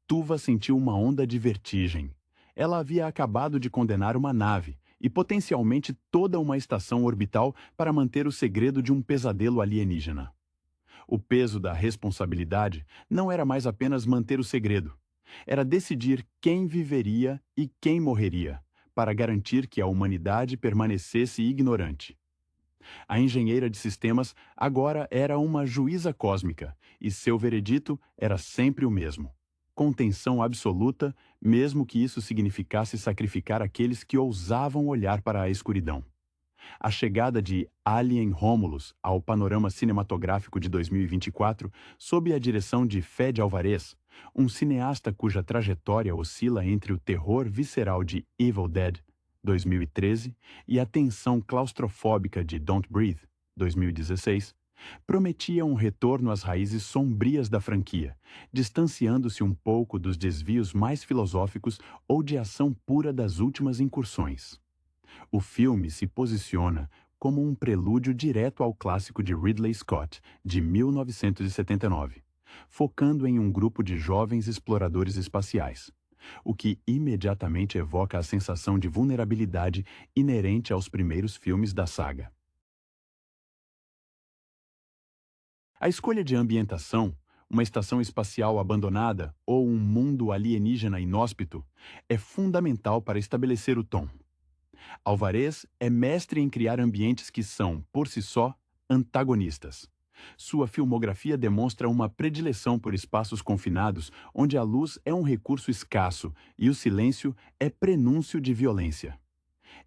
Tuva sentiu uma onda de vertigem. Ela havia acabado de condenar uma nave e potencialmente toda uma estação orbital para manter o segredo de um pesadelo alienígena. O peso da responsabilidade não era mais apenas manter o segredo. Era decidir quem viveria e quem morreria, para garantir que a humanidade permanecesse ignorante. A engenheira de sistemas agora era uma juíza cósmica, e seu veredito era sempre o mesmo: contenção absoluta, mesmo que isso significasse sacrificar aqueles que ousavam olhar para a escuridão. A chegada de Alien Romulus ao panorama cinematográfico de 2024, sob a direção de Fede Alvarez, um cineasta cuja trajetória oscila entre o terror visceral de Evil Dead, 2013, e a tensão claustrofóbica de Don't Breathe, 2016, prometia um retorno às raízes sombrias da franquia, distanciando-se um pouco dos desvios mais filosóficos ou de ação pura das últimas incursões. O filme se posiciona como um prelúdio direto ao clássico de Ridley Scott, de 1979, focando em um grupo de jovens exploradores espaciais, o que imediatamente evoca a sensação de vulnerabilidade inerente aos primeiros filmes da saga. A escolha de ambientação, uma estação espacial abandonada ou um mundo alienígena inóspito, é fundamental para estabelecer o tom. Alvarez é mestre em criar ambientes que são, por si só, antagonistas. Sua filmografia demonstra uma predileção por espaços confinados onde a luz é um recurso escasso e o silêncio é prenúncio de violência.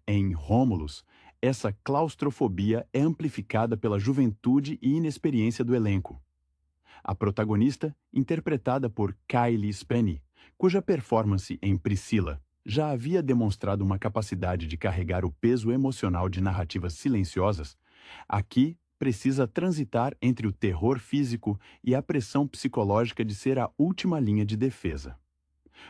Em Romulus, essa claustrofobia é amplificada pela juventude e inexperiência do elenco. A protagonista, interpretada por Kylie Spenny, cuja performance em Priscila já havia demonstrado uma capacidade de carregar o peso emocional de narrativas silenciosas, aqui precisa transitar entre o terror físico e a pressão psicológica de ser a última linha de defesa.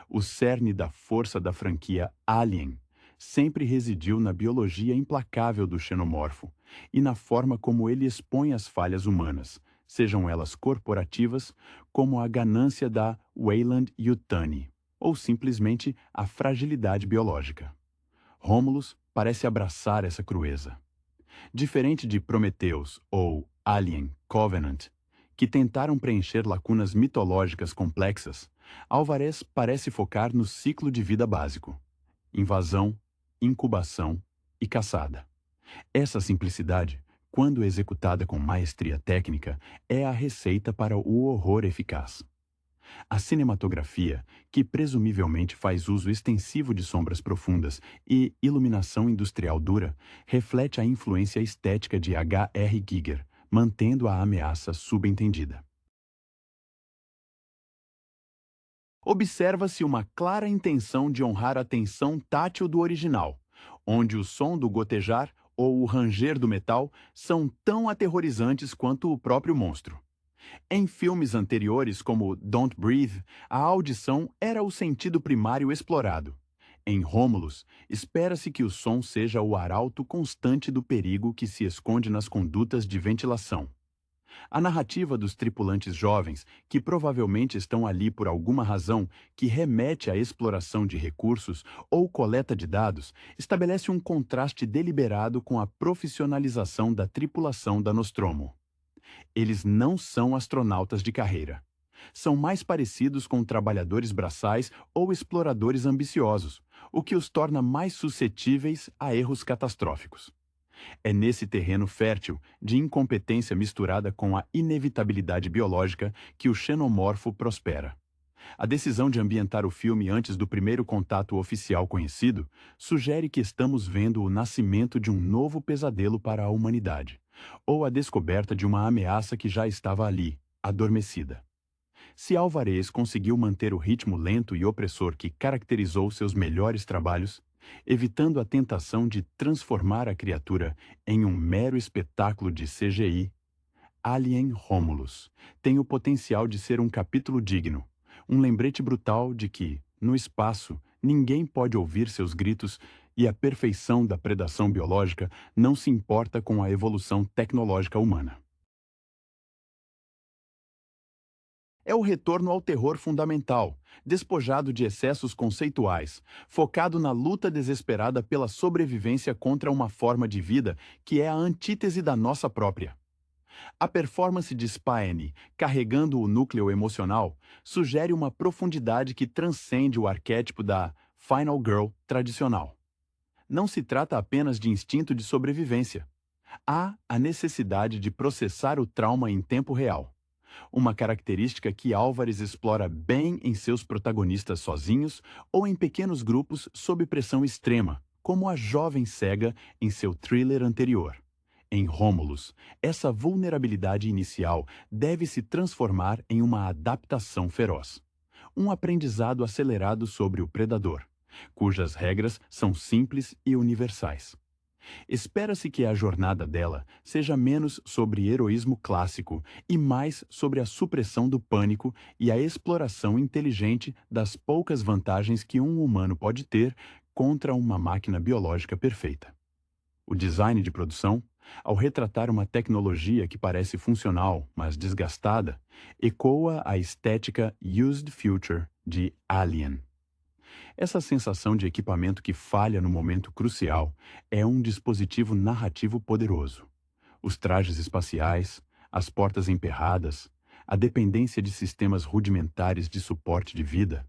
O cerne da força da franquia Alien sempre residiu na biologia implacável do xenomorfo e na forma como ele expõe as falhas humanas, sejam elas corporativas, como a ganância da Weyland-Yutani, ou simplesmente a fragilidade biológica. Romulus parece abraçar essa crueza. Diferente de Prometheus ou Alien Covenant, que tentaram preencher lacunas mitológicas complexas, Alvarez parece focar no ciclo de vida básico: invasão, incubação e caçada. Essa simplicidade, quando executada com maestria técnica, é a receita para o horror eficaz. A cinematografia, que presumivelmente faz uso extensivo de sombras profundas e iluminação industrial dura, reflete a influência estética de H.R. Giger, mantendo a ameaça subentendida. Observa-se uma clara intenção de honrar a tensão tátil do original, onde o som do gotejar ou o ranger do metal são tão aterrorizantes quanto o próprio monstro. Em filmes anteriores, como Don't Breathe, a audição era o sentido primário explorado. Em Romulus, espera-se que o som seja o arauto constante do perigo que se esconde nas condutas de ventilação. A narrativa dos tripulantes jovens, que provavelmente estão ali por alguma razão que remete à exploração de recursos ou coleta de dados, estabelece um contraste deliberado com a profissionalização da tripulação da Nostromo. Eles não são astronautas de carreira. São mais parecidos com trabalhadores braçais ou exploradores ambiciosos, o que os torna mais suscetíveis a erros catastróficos. É nesse terreno fértil, de incompetência misturada com a inevitabilidade biológica, que o xenomorfo prospera. A decisão de ambientar o filme antes do primeiro contato oficial conhecido sugere que estamos vendo o nascimento de um novo pesadelo para a humanidade, ou a descoberta de uma ameaça que já estava ali, adormecida. Se Álvarez conseguiu manter o ritmo lento e opressor que caracterizou seus melhores trabalhos, evitando a tentação de transformar a criatura em um mero espetáculo de CGI, Alien Romulus tem o potencial de ser um capítulo digno, um lembrete brutal de que, no espaço, ninguém pode ouvir seus gritos e a perfeição da predação biológica não se importa com a evolução tecnológica humana. É o retorno ao terror fundamental, despojado de excessos conceituais, focado na luta desesperada pela sobrevivência contra uma forma de vida que é a antítese da nossa própria. A performance de Spahn, carregando o núcleo emocional, sugere uma profundidade que transcende o arquétipo da Final Girl tradicional. Não se trata apenas de instinto de sobrevivência. Há a necessidade de processar o trauma em tempo real. Uma característica que Álvares explora bem em seus protagonistas sozinhos ou em pequenos grupos sob pressão extrema, como a jovem cega em seu thriller anterior. Em Romulus, essa vulnerabilidade inicial deve se transformar em uma adaptação feroz. Um aprendizado acelerado sobre o predador, cujas regras são simples e universais. Espera-se que a jornada dela seja menos sobre heroísmo clássico e mais sobre a supressão do pânico e a exploração inteligente das poucas vantagens que um humano pode ter contra uma máquina biológica perfeita. O design de produção, ao retratar uma tecnologia que parece funcional, mas desgastada, ecoa a estética Used Future de Alien. Essa sensação de equipamento que falha no momento crucial é um dispositivo narrativo poderoso. Os trajes espaciais, as portas emperradas, a dependência de sistemas rudimentares de suporte de vida,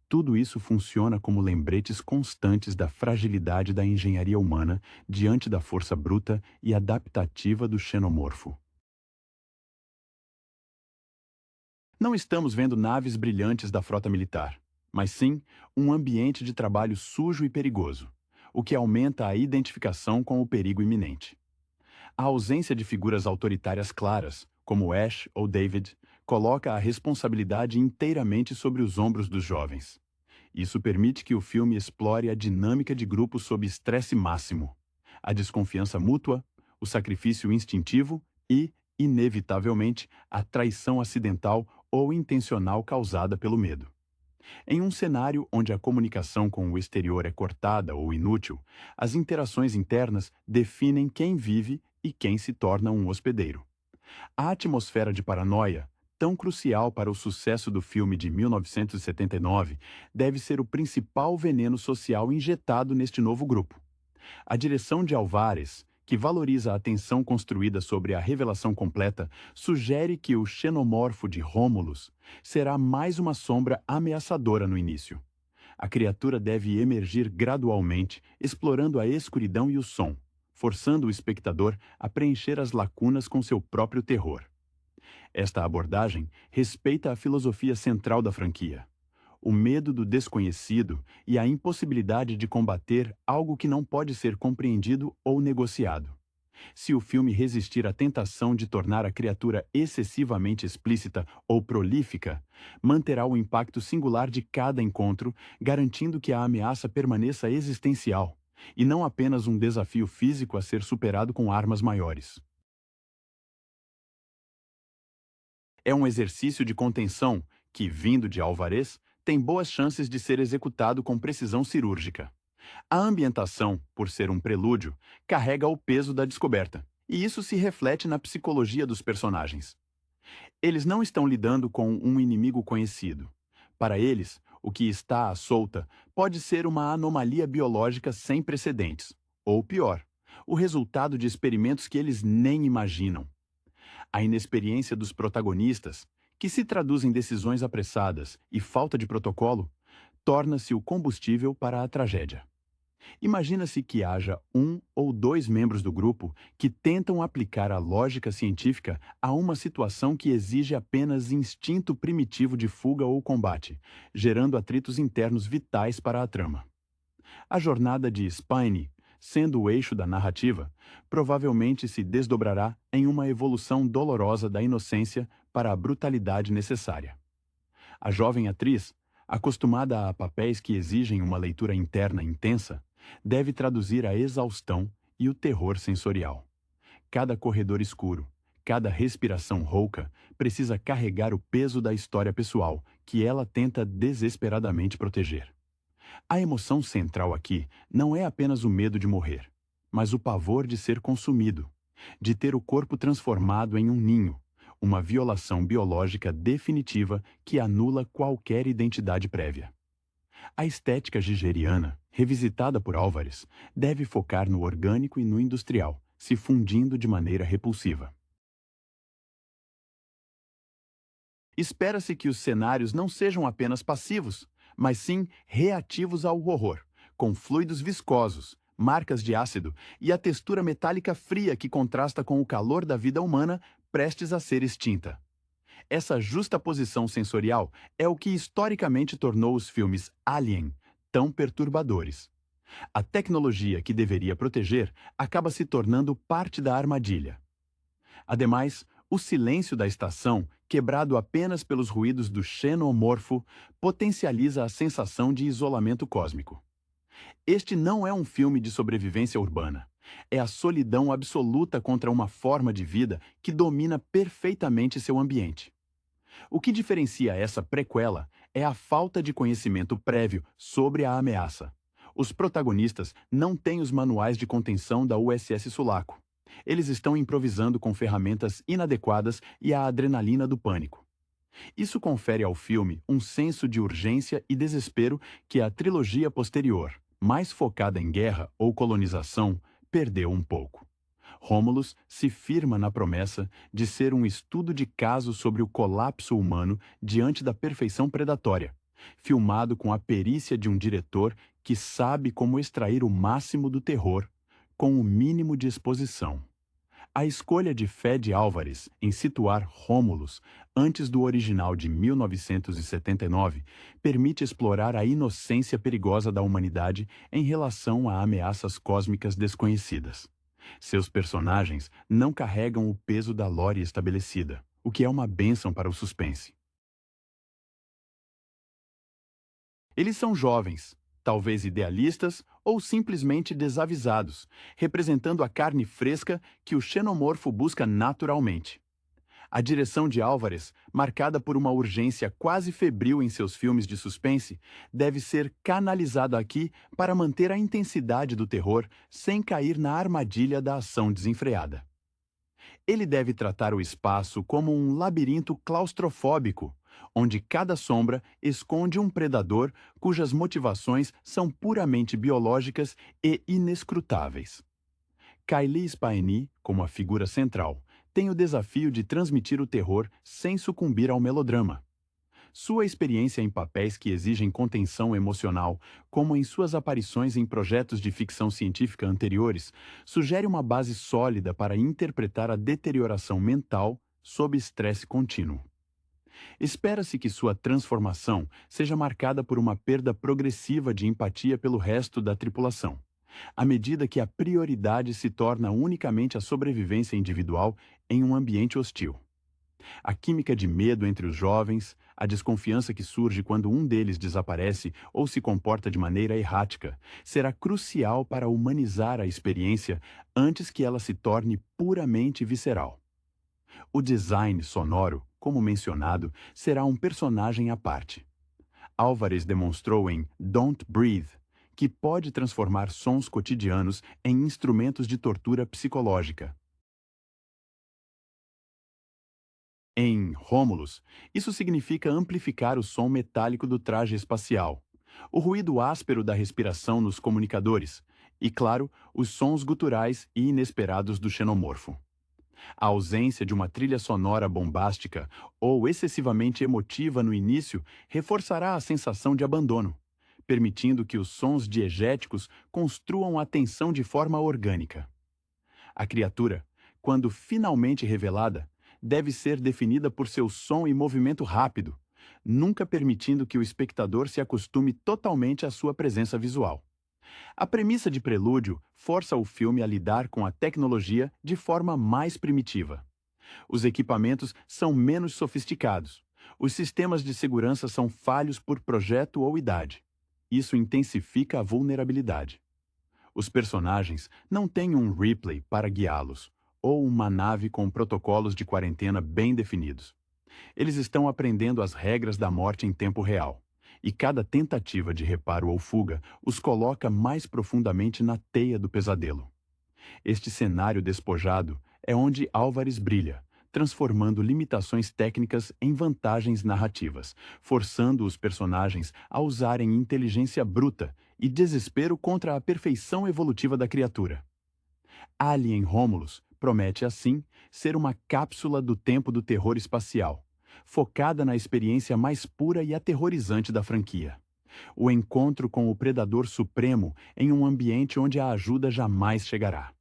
tudo isso funciona como lembretes constantes da fragilidade da engenharia humana diante da força bruta e adaptativa do xenomorfo. Não estamos vendo naves brilhantes da frota militar, mas sim um ambiente de trabalho sujo e perigoso, o que aumenta a identificação com o perigo iminente. A ausência de figuras autoritárias claras, como Ash ou David, coloca a responsabilidade inteiramente sobre os ombros dos jovens. Isso permite que o filme explore a dinâmica de grupos sob estresse máximo, a desconfiança mútua, o sacrifício instintivo e, inevitavelmente, a traição acidental ou intencional causada pelo medo. Em um cenário onde a comunicação com o exterior é cortada ou inútil, as interações internas definem quem vive e quem se torna um hospedeiro. A atmosfera de paranoia, tão crucial para o sucesso do filme de 1979, deve ser o principal veneno social injetado neste novo grupo. A direção de Álvarez, que valoriza a tensão construída sobre a revelação completa, sugere que o xenomorfo de Romulus será mais uma sombra ameaçadora no início. A criatura deve emergir gradualmente, explorando a escuridão e o som, forçando o espectador a preencher as lacunas com seu próprio terror. Esta abordagem respeita a filosofia central da franquia: o medo do desconhecido e a impossibilidade de combater algo que não pode ser compreendido ou negociado. Se o filme resistir à tentação de tornar a criatura excessivamente explícita ou prolífica, manterá o impacto singular de cada encontro, garantindo que a ameaça permaneça existencial, e não apenas um desafio físico a ser superado com armas maiores. É um exercício de contenção que, vindo de Alvarez, tem boas chances de ser executado com precisão cirúrgica. A ambientação, por ser um prelúdio, carrega o peso da descoberta, e isso se reflete na psicologia dos personagens. Eles não estão lidando com um inimigo conhecido. Para eles, o que está à solta pode ser uma anomalia biológica sem precedentes, ou pior, o resultado de experimentos que eles nem imaginam. A inexperiência dos protagonistas, que se traduz em decisões apressadas e falta de protocolo, torna-se o combustível para a tragédia. Imagina-se que haja um ou dois membros do grupo que tentam aplicar a lógica científica a uma situação que exige apenas instinto primitivo de fuga ou combate, gerando atritos internos vitais para a trama. A jornada de Spine, sendo o eixo da narrativa, provavelmente se desdobrará em uma evolução dolorosa da inocência para a brutalidade necessária. A jovem atriz, acostumada a papéis que exigem uma leitura interna intensa, deve traduzir a exaustão e o terror sensorial. Cada corredor escuro, cada respiração rouca precisa carregar o peso da história pessoal que ela tenta desesperadamente proteger. A emoção central aqui não é apenas o medo de morrer, mas o pavor de ser consumido, de ter o corpo transformado em um ninho, uma violação biológica definitiva que anula qualquer identidade prévia. A estética gigeriana, revisitada por Álvares, deve focar no orgânico e no industrial, se fundindo de maneira repulsiva. Espera-se que os cenários não sejam apenas passivos, mas sim reativos ao horror, com fluidos viscosos, marcas de ácido e a textura metálica fria que contrasta com o calor da vida humana prestes a ser extinta. Essa justaposição sensorial é o que historicamente tornou os filmes Alien tão perturbadores. A tecnologia que deveria proteger acaba se tornando parte da armadilha. Ademais, o silêncio da estação, quebrado apenas pelos ruídos do xenomorfo, potencializa a sensação de isolamento cósmico. Este não é um filme de sobrevivência urbana. É a solidão absoluta contra uma forma de vida que domina perfeitamente seu ambiente. O que diferencia essa prequela é a falta de conhecimento prévio sobre a ameaça. Os protagonistas não têm os manuais de contenção da USS Sulaco. Eles estão improvisando com ferramentas inadequadas e a adrenalina do pânico. Isso confere ao filme um senso de urgência e desespero que a trilogia posterior, mais focada em guerra ou colonização, perdeu um pouco. Rômulus se firma na promessa de ser um estudo de caso sobre o colapso humano diante da perfeição predatória, filmado com a perícia de um diretor que sabe como extrair o máximo do terror com o mínimo de exposição. A escolha de Fede Álvares em situar Rômulus antes do original de 1979 permite explorar a inocência perigosa da humanidade em relação a ameaças cósmicas desconhecidas. Seus personagens não carregam o peso da lore estabelecida, o que é uma bênção para o suspense. Eles são jovens, talvez idealistas ou simplesmente desavisados, representando a carne fresca que o xenomorfo busca naturalmente. A direção de Álvares, marcada por uma urgência quase febril em seus filmes de suspense, deve ser canalizada aqui para manter a intensidade do terror sem cair na armadilha da ação desenfreada. Ele deve tratar o espaço como um labirinto claustrofóbico, onde cada sombra esconde um predador cujas motivações são puramente biológicas e inescrutáveis. Kylie Spahn, como a figura central, tem o desafio de transmitir o terror sem sucumbir ao melodrama. Sua experiência em papéis que exigem contenção emocional, como em suas aparições em projetos de ficção científica anteriores, sugere uma base sólida para interpretar a deterioração mental sob estresse contínuo. Espera-se que sua transformação seja marcada por uma perda progressiva de empatia pelo resto da tripulação, à medida que a prioridade se torna unicamente a sobrevivência individual em um ambiente hostil. A química de medo entre os jovens, a desconfiança que surge quando um deles desaparece ou se comporta de maneira errática, será crucial para humanizar a experiência antes que ela se torne puramente visceral. O design sonoro, como mencionado, será um personagem à parte. Álvares demonstrou em Don't Breathe que pode transformar sons cotidianos em instrumentos de tortura psicológica. Em Romulus, isso significa amplificar o som metálico do traje espacial, o ruído áspero da respiração nos comunicadores e, claro, os sons guturais e inesperados do xenomorfo. A ausência de uma trilha sonora bombástica ou excessivamente emotiva no início reforçará a sensação de abandono, permitindo que os sons diegéticos construam a tensão de forma orgânica. A criatura, quando finalmente revelada, deve ser definida por seu som e movimento rápido, nunca permitindo que o espectador se acostume totalmente à sua presença visual. A premissa de Prelúdio força o filme a lidar com a tecnologia de forma mais primitiva. Os equipamentos são menos sofisticados. Os sistemas de segurança são falhos por projeto ou idade. Isso intensifica a vulnerabilidade. Os personagens não têm um Ripley para guiá-los, ou uma nave com protocolos de quarentena bem definidos. Eles estão aprendendo as regras da morte em tempo real, e cada tentativa de reparo ou fuga os coloca mais profundamente na teia do pesadelo. Este cenário despojado é onde Álvares brilha, transformando limitações técnicas em vantagens narrativas, forçando os personagens a usarem inteligência bruta e desespero contra a perfeição evolutiva da criatura. Alien Romulus promete, assim, ser uma cápsula do tempo do terror espacial, focada na experiência mais pura e aterrorizante da franquia. O encontro com o predador supremo em um ambiente onde a ajuda jamais chegará.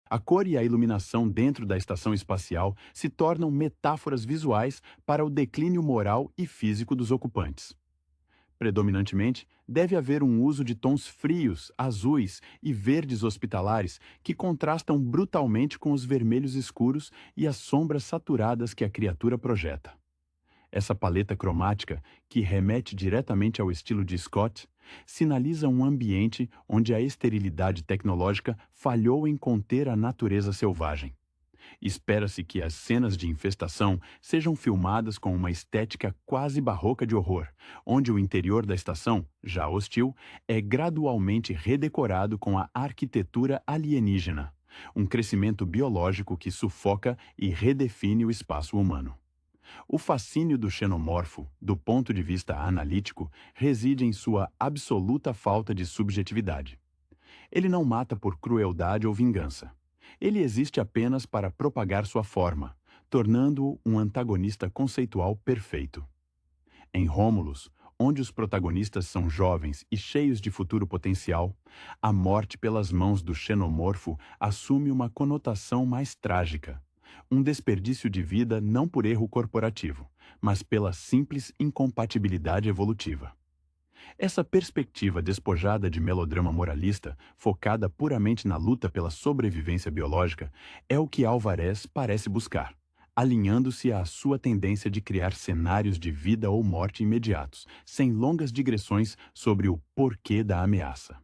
A cor e a iluminação dentro da estação espacial se tornam metáforas visuais para o declínio moral e físico dos ocupantes. Predominantemente, deve haver um uso de tons frios, azuis e verdes hospitalares que contrastam brutalmente com os vermelhos escuros e as sombras saturadas que a criatura projeta. Essa paleta cromática, que remete diretamente ao estilo de Scott, sinaliza um ambiente onde a esterilidade tecnológica falhou em conter a natureza selvagem. Espera-se que as cenas de infestação sejam filmadas com uma estética quase barroca de horror, onde o interior da estação, já hostil, é gradualmente redecorado com a arquitetura alienígena, um crescimento biológico que sufoca e redefine o espaço humano. O fascínio do xenomorfo, do ponto de vista analítico, reside em sua absoluta falta de subjetividade. Ele não mata por crueldade ou vingança. Ele existe apenas para propagar sua forma, tornando-o um antagonista conceitual perfeito. Em Romulus, onde os protagonistas são jovens e cheios de futuro potencial, a morte pelas mãos do xenomorfo assume uma conotação mais trágica. Um desperdício de vida não por erro corporativo, mas pela simples incompatibilidade evolutiva. Essa perspectiva despojada de melodrama moralista, focada puramente na luta pela sobrevivência biológica, é o que Alvarez parece buscar, alinhando-se à sua tendência de criar cenários de vida ou morte imediatos, sem longas digressões sobre o porquê da ameaça.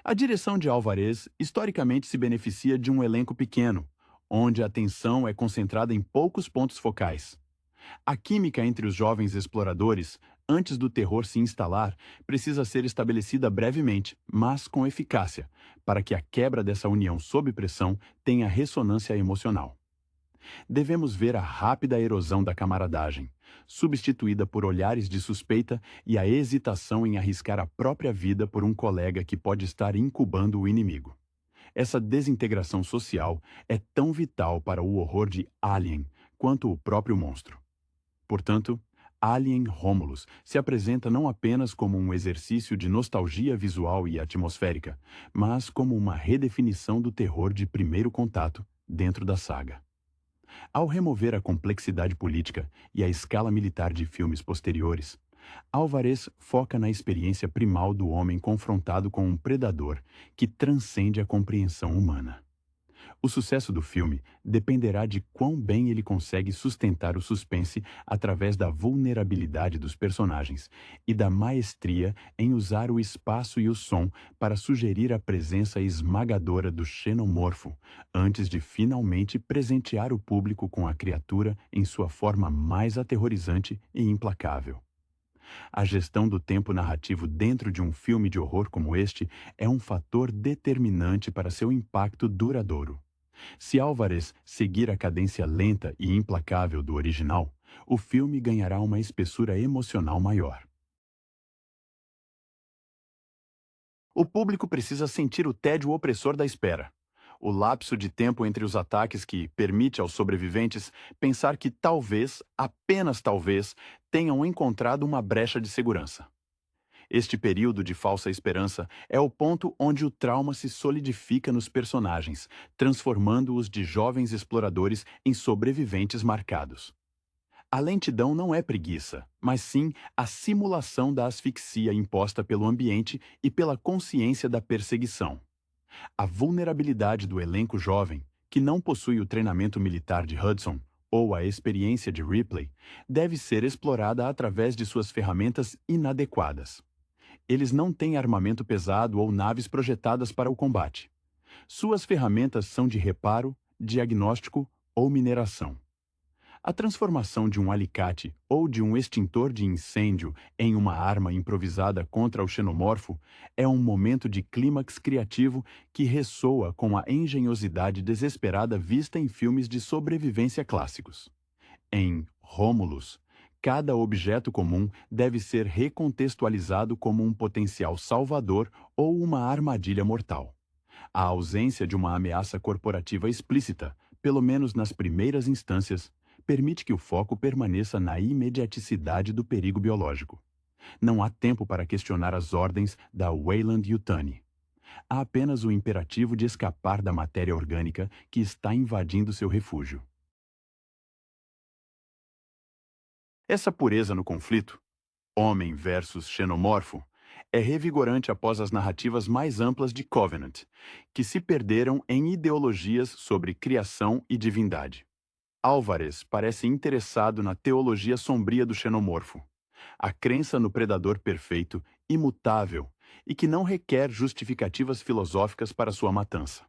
A direção de Alvarez historicamente se beneficia de um elenco pequeno, onde a atenção é concentrada em poucos pontos focais. A química entre os jovens exploradores, antes do terror se instalar, precisa ser estabelecida brevemente, mas com eficácia, para que a quebra dessa união sob pressão tenha ressonância emocional. Devemos ver a rápida erosão da camaradagem, substituída por olhares de suspeita e a hesitação em arriscar a própria vida por um colega que pode estar incubando o inimigo. Essa desintegração social é tão vital para o horror de Alien quanto o próprio monstro. Portanto, Alien Romulus se apresenta não apenas como um exercício de nostalgia visual e atmosférica, mas como uma redefinição do terror de primeiro contato dentro da saga. Ao remover a complexidade política e a escala militar de filmes posteriores, Álvarez foca na experiência primal do homem confrontado com um predador que transcende a compreensão humana. O sucesso do filme dependerá de quão bem ele consegue sustentar o suspense através da vulnerabilidade dos personagens e da maestria em usar o espaço e o som para sugerir a presença esmagadora do xenomorfo, antes de finalmente presentear o público com a criatura em sua forma mais aterrorizante e implacável. A gestão do tempo narrativo dentro de um filme de horror como este é um fator determinante para seu impacto duradouro. Se Álvarez seguir a cadência lenta e implacável do original, o filme ganhará uma espessura emocional maior. O público precisa sentir o tédio opressor da espera. O lapso de tempo entre os ataques que permite aos sobreviventes pensar que talvez, apenas talvez, tenham encontrado uma brecha de segurança. Este período de falsa esperança é o ponto onde o trauma se solidifica nos personagens, transformando-os de jovens exploradores em sobreviventes marcados. A lentidão não é preguiça, mas sim a simulação da asfixia imposta pelo ambiente e pela consciência da perseguição. A vulnerabilidade do elenco jovem, que não possui o treinamento militar de Hudson ou a experiência de Ripley, deve ser explorada através de suas ferramentas inadequadas. Eles não têm armamento pesado ou naves projetadas para o combate. Suas ferramentas são de reparo, diagnóstico ou mineração. A transformação de um alicate ou de um extintor de incêndio em uma arma improvisada contra o xenomorfo é um momento de clímax criativo que ressoa com a engenhosidade desesperada vista em filmes de sobrevivência clássicos. Em Romulus, cada objeto comum deve ser recontextualizado como um potencial salvador ou uma armadilha mortal. A ausência de uma ameaça corporativa explícita, pelo menos nas primeiras instâncias, permite que o foco permaneça na imediaticidade do perigo biológico. Não há tempo para questionar as ordens da Weyland-Yutani. Há apenas o imperativo de escapar da matéria orgânica que está invadindo seu refúgio. Essa pureza no conflito, homem versus xenomorfo, é revigorante após as narrativas mais amplas de Covenant, que se perderam em ideologias sobre criação e divindade. Álvarez parece interessado na teologia sombria do xenomorfo, a crença no predador perfeito, imutável e que não requer justificativas filosóficas para sua matança.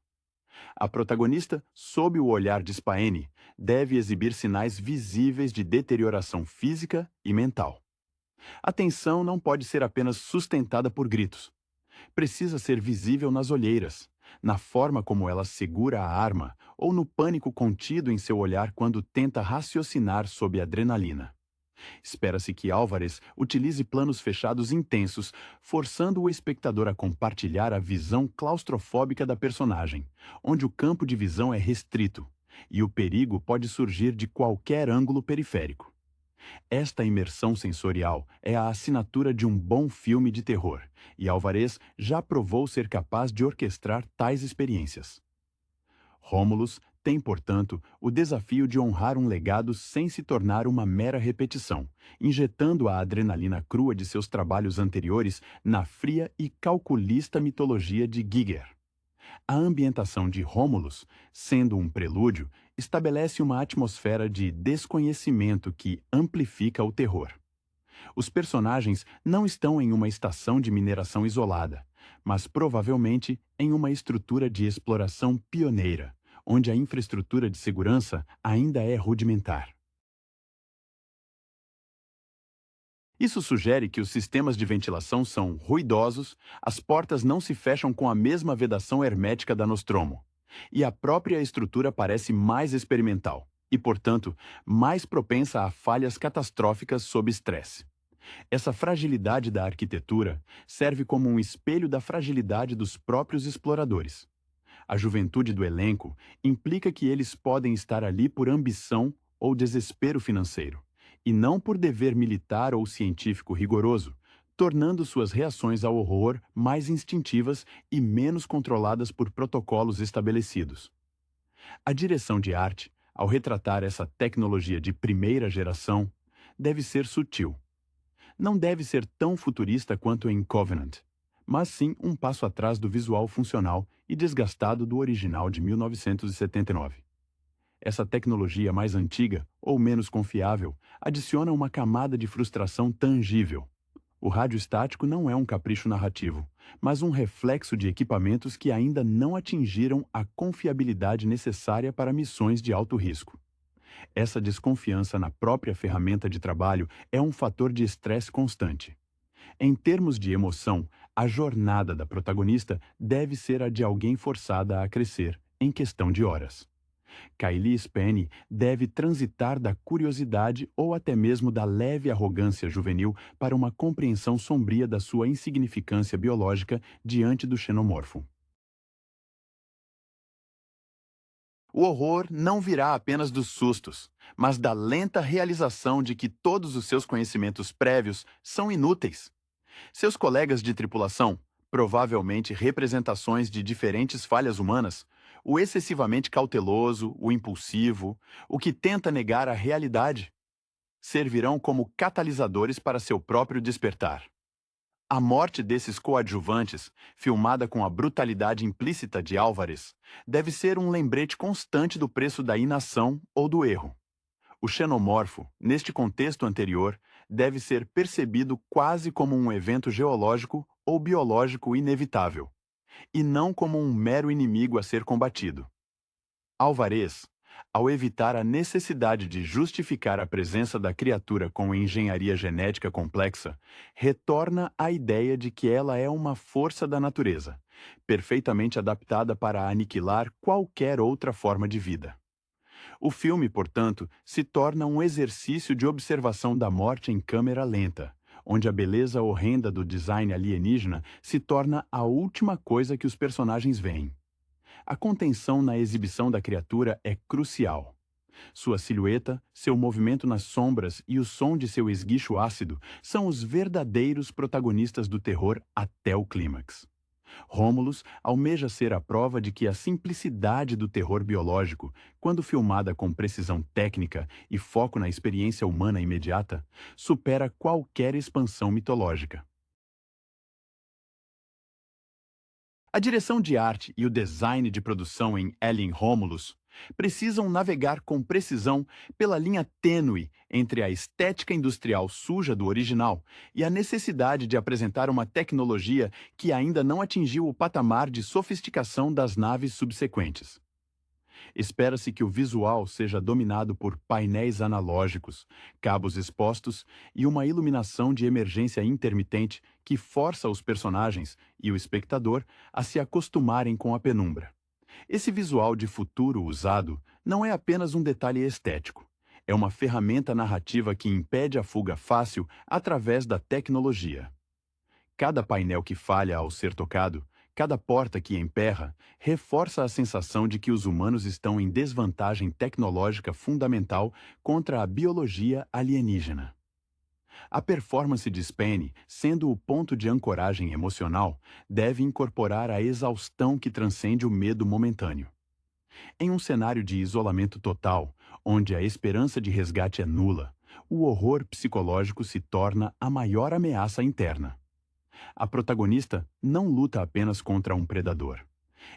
A protagonista, sob o olhar de Spaeni, deve exibir sinais visíveis de deterioração física e mental. A tensão não pode ser apenas sustentada por gritos. Precisa ser visível nas olheiras, na forma como ela segura a arma ou no pânico contido em seu olhar quando tenta raciocinar sob adrenalina. Espera-se que Álvarez utilize planos fechados intensos, forçando o espectador a compartilhar a visão claustrofóbica da personagem, onde o campo de visão é restrito, e o perigo pode surgir de qualquer ângulo periférico. Esta imersão sensorial é a assinatura de um bom filme de terror, e Álvarez já provou ser capaz de orquestrar tais experiências. Romulus tem, portanto, o desafio de honrar um legado sem se tornar uma mera repetição, injetando a adrenalina crua de seus trabalhos anteriores na fria e calculista mitologia de Giger. A ambientação de Romulus, sendo um prelúdio, estabelece uma atmosfera de desconhecimento que amplifica o terror. Os personagens não estão em uma estação de mineração isolada, mas provavelmente em uma estrutura de exploração pioneira, onde a infraestrutura de segurança ainda é rudimentar. Isso sugere que os sistemas de ventilação são ruidosos, as portas não se fecham com a mesma vedação hermética da Nostromo, e a própria estrutura parece mais experimental e, portanto, mais propensa a falhas catastróficas sob estresse. Essa fragilidade da arquitetura serve como um espelho da fragilidade dos próprios exploradores. A juventude do elenco implica que eles podem estar ali por ambição ou desespero financeiro, e não por dever militar ou científico rigoroso, tornando suas reações ao horror mais instintivas e menos controladas por protocolos estabelecidos. A direção de arte, ao retratar essa tecnologia de primeira geração, deve ser sutil. Não deve ser tão futurista quanto em Covenant, mas sim um passo atrás do visual funcional e desgastado do original de 1979. Essa tecnologia mais antiga, ou menos confiável, adiciona uma camada de frustração tangível. O rádio estático não é um capricho narrativo, mas um reflexo de equipamentos que ainda não atingiram a confiabilidade necessária para missões de alto risco. Essa desconfiança na própria ferramenta de trabalho é um fator de estresse constante. Em termos de emoção, a jornada da protagonista deve ser a de alguém forçada a crescer, em questão de horas. Kylie Spenny deve transitar da curiosidade ou até mesmo da leve arrogância juvenil para uma compreensão sombria da sua insignificância biológica diante do xenomorfo. O horror não virá apenas dos sustos, mas da lenta realização de que todos os seus conhecimentos prévios são inúteis. Seus colegas de tripulação, provavelmente representações de diferentes falhas humanas, o excessivamente cauteloso, o impulsivo, o que tenta negar a realidade, servirão como catalisadores para seu próprio despertar. A morte desses coadjuvantes, filmada com a brutalidade implícita de Álvares, deve ser um lembrete constante do preço da inação ou do erro. O xenomorfo, neste contexto anterior, deve ser percebido quase como um evento geológico ou biológico inevitável, e não como um mero inimigo a ser combatido. Álvarez, ao evitar a necessidade de justificar a presença da criatura com engenharia genética complexa, retorna à ideia de que ela é uma força da natureza, perfeitamente adaptada para aniquilar qualquer outra forma de vida. O filme, portanto, se torna um exercício de observação da morte em câmera lenta, onde a beleza horrenda do design alienígena se torna a última coisa que os personagens veem. A contenção na exibição da criatura é crucial. Sua silhueta, seu movimento nas sombras e o som de seu esguicho ácido são os verdadeiros protagonistas do terror até o clímax. Rômulus almeja ser a prova de que a simplicidade do terror biológico, quando filmada com precisão técnica e foco na experiência humana imediata, supera qualquer expansão mitológica. A direção de arte e o design de produção em Alien Romulus precisam navegar com precisão pela linha tênue entre a estética industrial suja do original e a necessidade de apresentar uma tecnologia que ainda não atingiu o patamar de sofisticação das naves subsequentes. Espera-se que o visual seja dominado por painéis analógicos, cabos expostos e uma iluminação de emergência intermitente que força os personagens e o espectador a se acostumarem com a penumbra. Esse visual de futuro usado não é apenas um detalhe estético. É uma ferramenta narrativa que impede a fuga fácil através da tecnologia. Cada painel que falha ao ser tocado, cada porta que emperra, reforça a sensação de que os humanos estão em desvantagem tecnológica fundamental contra a biologia alienígena. A performance de Spenny, sendo o ponto de ancoragem emocional, deve incorporar a exaustão que transcende o medo momentâneo. Em um cenário de isolamento total, onde a esperança de resgate é nula, o horror psicológico se torna a maior ameaça interna. A protagonista não luta apenas contra um predador.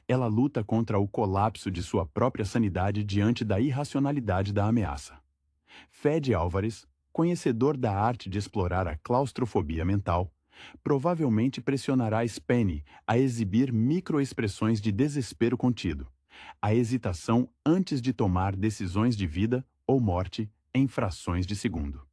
Ela luta contra o colapso de sua própria sanidade diante da irracionalidade da ameaça. Fede Álvares, conhecedor da arte de explorar a claustrofobia mental, provavelmente pressionará Spenny a exibir microexpressões de desespero contido, a hesitação antes de tomar decisões de vida ou morte em frações de segundo.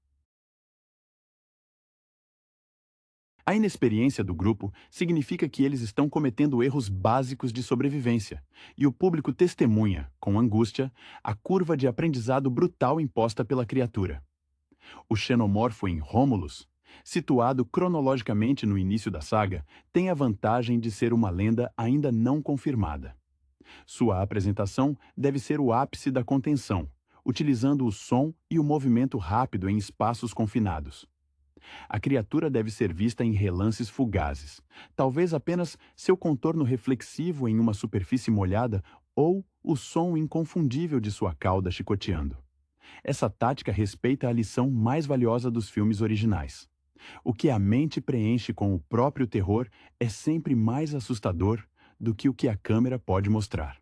A inexperiência do grupo significa que eles estão cometendo erros básicos de sobrevivência, e o público testemunha, com angústia, a curva de aprendizado brutal imposta pela criatura. O xenomorfo em Romulus, situado cronologicamente no início da saga, tem a vantagem de ser uma lenda ainda não confirmada. Sua apresentação deve ser o ápice da contenção, utilizando o som e o movimento rápido em espaços confinados. A criatura deve ser vista em relances fugazes, talvez apenas seu contorno reflexivo em uma superfície molhada ou o som inconfundível de sua cauda chicoteando. Essa tática respeita a lição mais valiosa dos filmes originais. O que a mente preenche com o próprio terror é sempre mais assustador do que o que a câmera pode mostrar.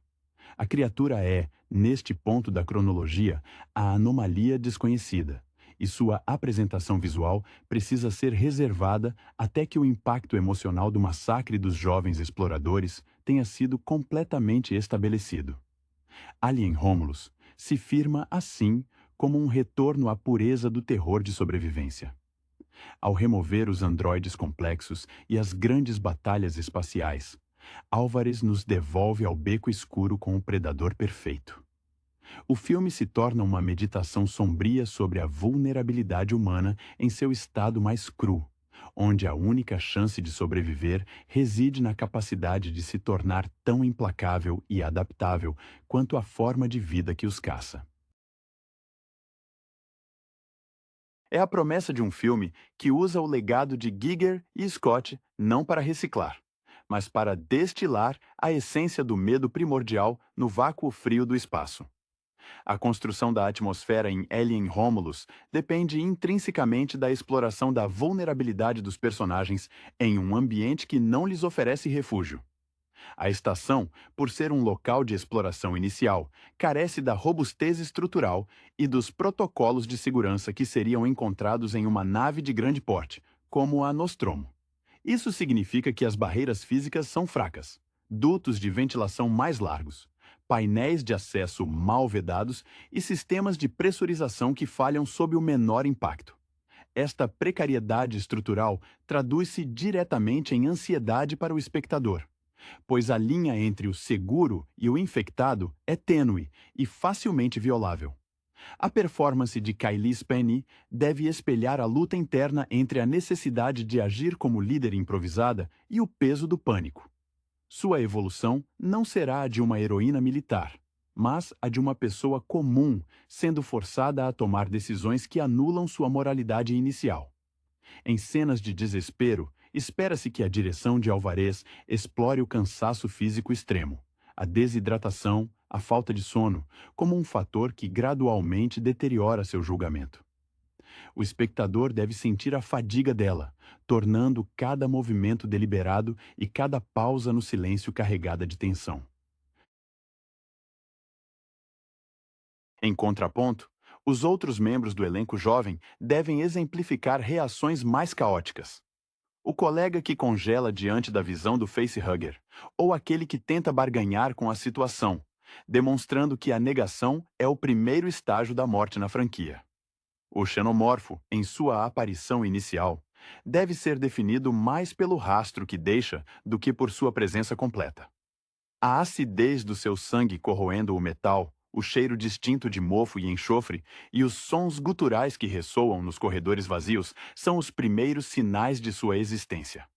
A criatura é, neste ponto da cronologia, a anomalia desconhecida, e sua apresentação visual precisa ser reservada até que o impacto emocional do massacre dos jovens exploradores tenha sido completamente estabelecido. Alien Romulus se firma, assim, como um retorno à pureza do terror de sobrevivência. Ao remover os androides complexos e as grandes batalhas espaciais, Álvares nos devolve ao beco escuro com o predador perfeito. O filme se torna uma meditação sombria sobre a vulnerabilidade humana em seu estado mais cru, onde a única chance de sobreviver reside na capacidade de se tornar tão implacável e adaptável quanto a forma de vida que os caça. É a promessa de um filme que usa o legado de Giger e Scott não para reciclar, mas para destilar a essência do medo primordial no vácuo frio do espaço. A construção da atmosfera em Alien Romulus depende intrinsecamente da exploração da vulnerabilidade dos personagens em um ambiente que não lhes oferece refúgio. A estação, por ser um local de exploração inicial, carece da robustez estrutural e dos protocolos de segurança que seriam encontrados em uma nave de grande porte, como a Nostromo. Isso significa que as barreiras físicas são fracas, dutos de ventilação mais largos, painéis de acesso mal vedados e sistemas de pressurização que falham sob o menor impacto. Esta precariedade estrutural traduz-se diretamente em ansiedade para o espectador, pois a linha entre o seguro e o infectado é tênue e facilmente violável. A performance de Kylie Spenny deve espelhar a luta interna entre a necessidade de agir como líder improvisada e o peso do pânico. Sua evolução não será a de uma heroína militar, mas a de uma pessoa comum, sendo forçada a tomar decisões que anulam sua moralidade inicial. Em cenas de desespero, espera-se que a direção de Alvarez explore o cansaço físico extremo, a desidratação, a falta de sono, como um fator que gradualmente deteriora seu julgamento. O espectador deve sentir a fadiga dela, tornando cada movimento deliberado e cada pausa no silêncio carregada de tensão. Em contraponto, os outros membros do elenco jovem devem exemplificar reações mais caóticas. O colega que congela diante da visão do facehugger, ou aquele que tenta barganhar com a situação, demonstrando que a negação é o primeiro estágio da morte na franquia. O xenomorfo, em sua aparição inicial, deve ser definido mais pelo rastro que deixa do que por sua presença completa. A acidez do seu sangue corroendo o metal, o cheiro distinto de mofo e enxofre e os sons guturais que ressoam nos corredores vazios são os primeiros sinais de sua existência.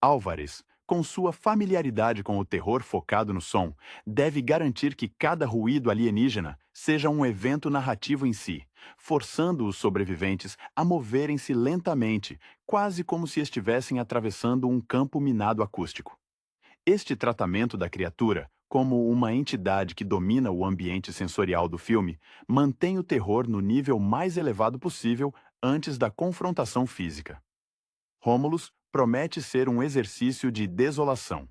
Álvares, com sua familiaridade com o terror focado no som, deve garantir que cada ruído alienígena seja um evento narrativo em si, forçando os sobreviventes a moverem-se lentamente, quase como se estivessem atravessando um campo minado acústico. Este tratamento da criatura, como uma entidade que domina o ambiente sensorial do filme, mantém o terror no nível mais elevado possível antes da confrontação física. Romulus promete ser um exercício de desolação.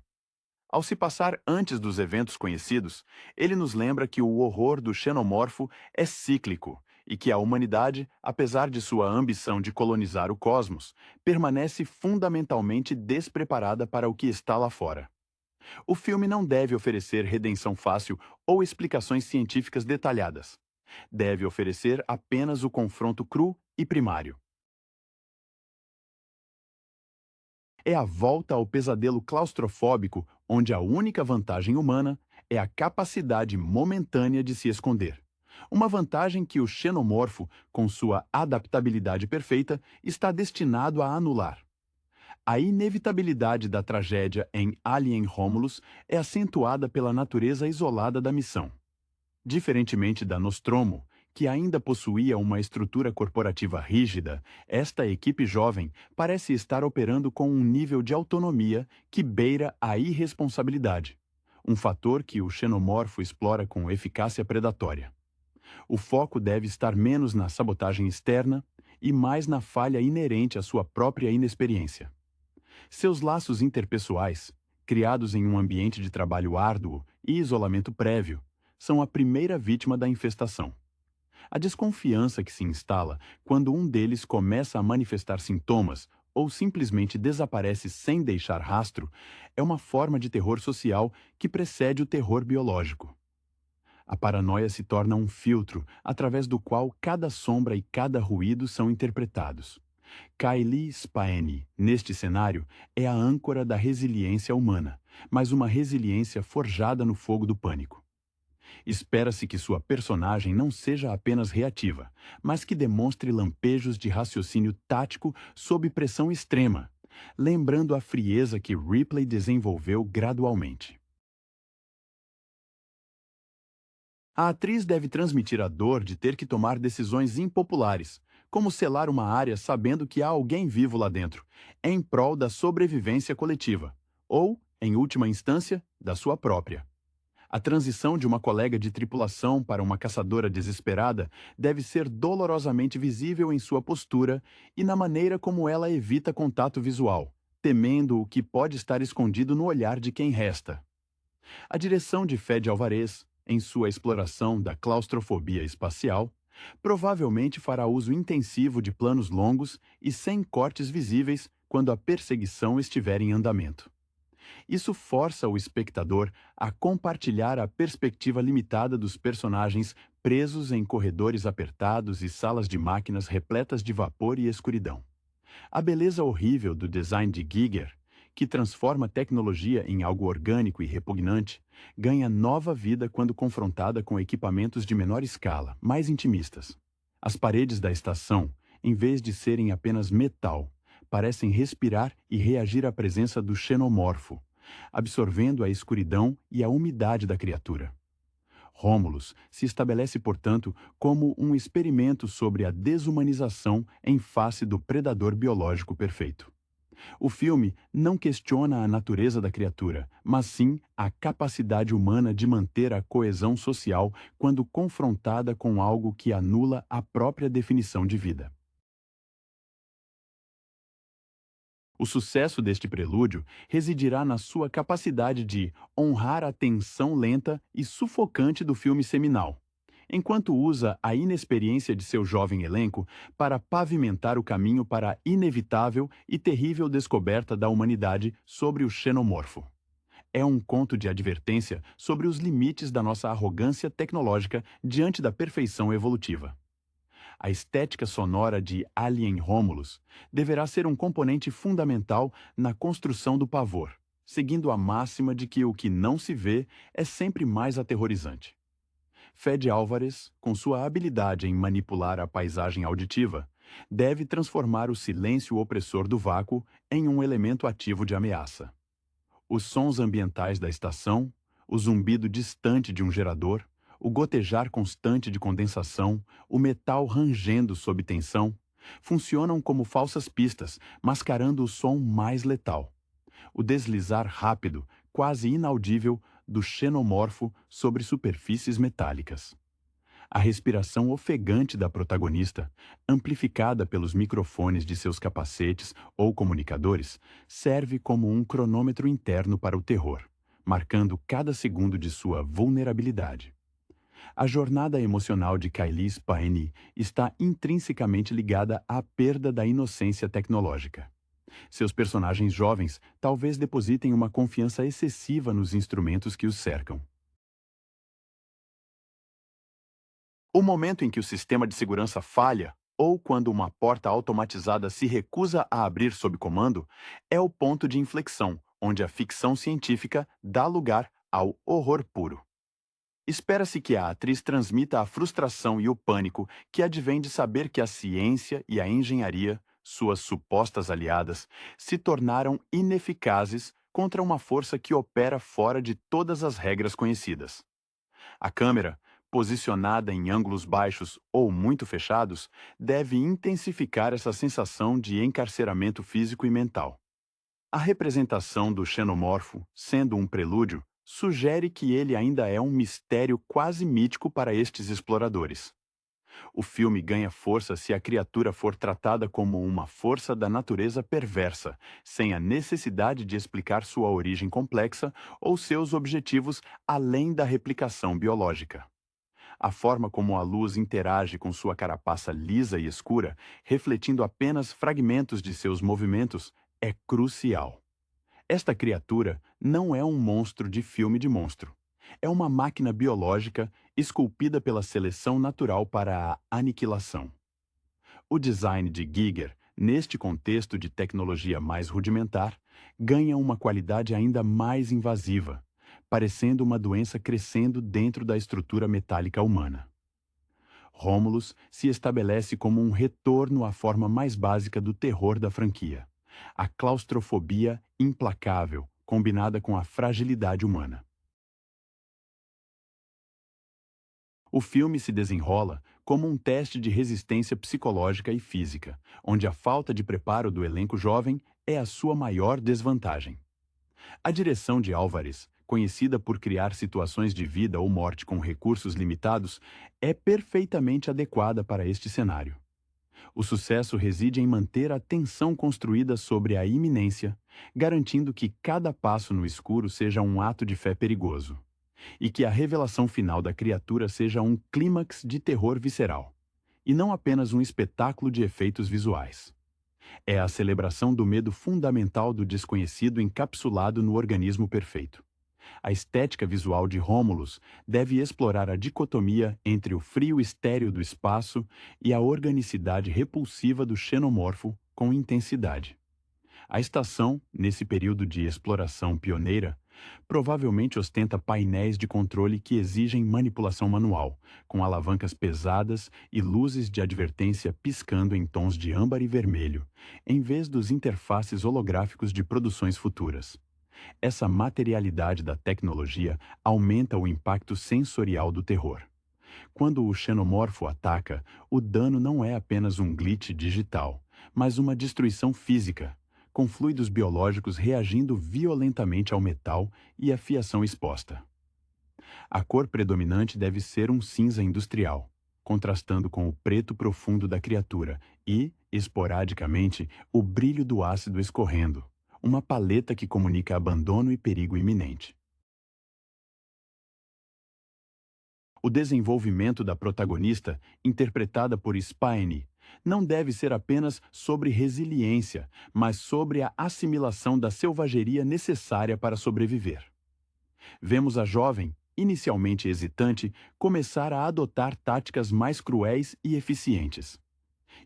Ao se passar antes dos eventos conhecidos, ele nos lembra que o horror do xenomorfo é cíclico e que a humanidade, apesar de sua ambição de colonizar o cosmos, permanece fundamentalmente despreparada para o que está lá fora. O filme não deve oferecer redenção fácil ou explicações científicas detalhadas. Deve oferecer apenas o confronto cru e primário. É a volta ao pesadelo claustrofóbico, onde a única vantagem humana é a capacidade momentânea de se esconder. Uma vantagem que o xenomorfo, com sua adaptabilidade perfeita, está destinado a anular. A inevitabilidade da tragédia em Alien Romulus é acentuada pela natureza isolada da missão. Diferentemente da Nostromo, que ainda possuía uma estrutura corporativa rígida, esta equipe jovem parece estar operando com um nível de autonomia que beira a irresponsabilidade, um fator que o xenomorfo explora com eficácia predatória. O foco deve estar menos na sabotagem externa e mais na falha inerente à sua própria inexperiência. Seus laços interpessoais, criados em um ambiente de trabalho árduo e isolamento prévio, são a primeira vítima da infestação. A desconfiança que se instala quando um deles começa a manifestar sintomas ou simplesmente desaparece sem deixar rastro é uma forma de terror social que precede o terror biológico. A paranoia se torna um filtro através do qual cada sombra e cada ruído são interpretados. Kylie Spaeny, neste cenário, é a âncora da resiliência humana, mas uma resiliência forjada no fogo do pânico. Espera-se que sua personagem não seja apenas reativa, mas que demonstre lampejos de raciocínio tático sob pressão extrema, lembrando a frieza que Ripley desenvolveu gradualmente. A atriz deve transmitir a dor de ter que tomar decisões impopulares, como selar uma área sabendo que há alguém vivo lá dentro, em prol da sobrevivência coletiva, ou, em última instância, da sua própria. A transição de uma colega de tripulação para uma caçadora desesperada deve ser dolorosamente visível em sua postura e na maneira como ela evita contato visual, temendo o que pode estar escondido no olhar de quem resta. A direção de Fede Alvarez, em sua exploração da claustrofobia espacial, provavelmente fará uso intensivo de planos longos e sem cortes visíveis quando a perseguição estiver em andamento. Isso força o espectador a compartilhar a perspectiva limitada dos personagens presos em corredores apertados e salas de máquinas repletas de vapor e escuridão. A beleza horrível do design de Giger, que transforma a tecnologia em algo orgânico e repugnante, ganha nova vida quando confrontada com equipamentos de menor escala, mais intimistas. As paredes da estação, em vez de serem apenas metal, parecem respirar e reagir à presença do xenomorfo, absorvendo a escuridão e a umidade da criatura. Rômulus se estabelece, portanto, como um experimento sobre a desumanização em face do predador biológico perfeito. O filme não questiona a natureza da criatura, mas sim a capacidade humana de manter a coesão social quando confrontada com algo que anula a própria definição de vida. O sucesso deste prelúdio residirá na sua capacidade de honrar a tensão lenta e sufocante do filme seminal, enquanto usa a inexperiência de seu jovem elenco para pavimentar o caminho para a inevitável e terrível descoberta da humanidade sobre o xenomorfo. É um conto de advertência sobre os limites da nossa arrogância tecnológica diante da perfeição evolutiva. A estética sonora de Alien Romulus deverá ser um componente fundamental na construção do pavor, seguindo a máxima de que o que não se vê é sempre mais aterrorizante. Fede Álvares, com sua habilidade em manipular a paisagem auditiva, deve transformar o silêncio opressor do vácuo em um elemento ativo de ameaça. Os sons ambientais da estação, o zumbido distante de um gerador, o gotejar constante de condensação, o metal rangendo sob tensão, funcionam como falsas pistas, mascarando o som mais letal. O deslizar rápido, quase inaudível, do xenomorfo sobre superfícies metálicas. A respiração ofegante da protagonista, amplificada pelos microfones de seus capacetes ou comunicadores, serve como um cronômetro interno para o terror, marcando cada segundo de sua vulnerabilidade. A jornada emocional de Kylie Spaeny está intrinsecamente ligada à perda da inocência tecnológica. Seus personagens jovens talvez depositem uma confiança excessiva nos instrumentos que os cercam. O momento em que o sistema de segurança falha, ou quando uma porta automatizada se recusa a abrir sob comando, é o ponto de inflexão, onde a ficção científica dá lugar ao horror puro. Espera-se que a atriz transmita a frustração e o pânico que advém de saber que a ciência e a engenharia, suas supostas aliadas, se tornaram ineficazes contra uma força que opera fora de todas as regras conhecidas. A câmera, posicionada em ângulos baixos ou muito fechados, deve intensificar essa sensação de encarceramento físico e mental. A representação do xenomorfo, sendo um prelúdio, sugere que ele ainda é um mistério quase mítico para estes exploradores. O filme ganha força se a criatura for tratada como uma força da natureza perversa, sem a necessidade de explicar sua origem complexa ou seus objetivos além da replicação biológica. A forma como a luz interage com sua carapaça lisa e escura, refletindo apenas fragmentos de seus movimentos, é crucial. Esta criatura não é um monstro de filme de monstro. É uma máquina biológica esculpida pela seleção natural para a aniquilação. O design de Giger, neste contexto de tecnologia mais rudimentar, ganha uma qualidade ainda mais invasiva, parecendo uma doença crescendo dentro da estrutura metálica humana. Romulus se estabelece como um retorno à forma mais básica do terror da franquia, a claustrofobia implacável, combinada com a fragilidade humana. O filme se desenrola como um teste de resistência psicológica e física, onde a falta de preparo do elenco jovem é a sua maior desvantagem. A direção de Álvares, conhecida por criar situações de vida ou morte com recursos limitados, é perfeitamente adequada para este cenário. O sucesso reside em manter a tensão construída sobre a iminência, garantindo que cada passo no escuro seja um ato de fé perigoso, e que a revelação final da criatura seja um clímax de terror visceral, e não apenas um espetáculo de efeitos visuais. É a celebração do medo fundamental do desconhecido encapsulado no organismo perfeito. A estética visual de Rômulus deve explorar a dicotomia entre o frio estéril do espaço e a organicidade repulsiva do xenomorfo com intensidade. A estação, nesse período de exploração pioneira, provavelmente ostenta painéis de controle que exigem manipulação manual, com alavancas pesadas e luzes de advertência piscando em tons de âmbar e vermelho, em vez dos interfaces holográficos de produções futuras. Essa materialidade da tecnologia aumenta o impacto sensorial do terror. Quando o xenomorfo ataca, o dano não é apenas um glitch digital, mas uma destruição física, com fluidos biológicos reagindo violentamente ao metal e à fiação exposta. A cor predominante deve ser um cinza industrial, contrastando com o preto profundo da criatura e, esporadicamente, o brilho do ácido escorrendo, uma paleta que comunica abandono e perigo iminente. O desenvolvimento da protagonista, interpretada por Spine, não deve ser apenas sobre resiliência, mas sobre a assimilação da selvageria necessária para sobreviver. Vemos a jovem, inicialmente hesitante, começar a adotar táticas mais cruéis e eficientes.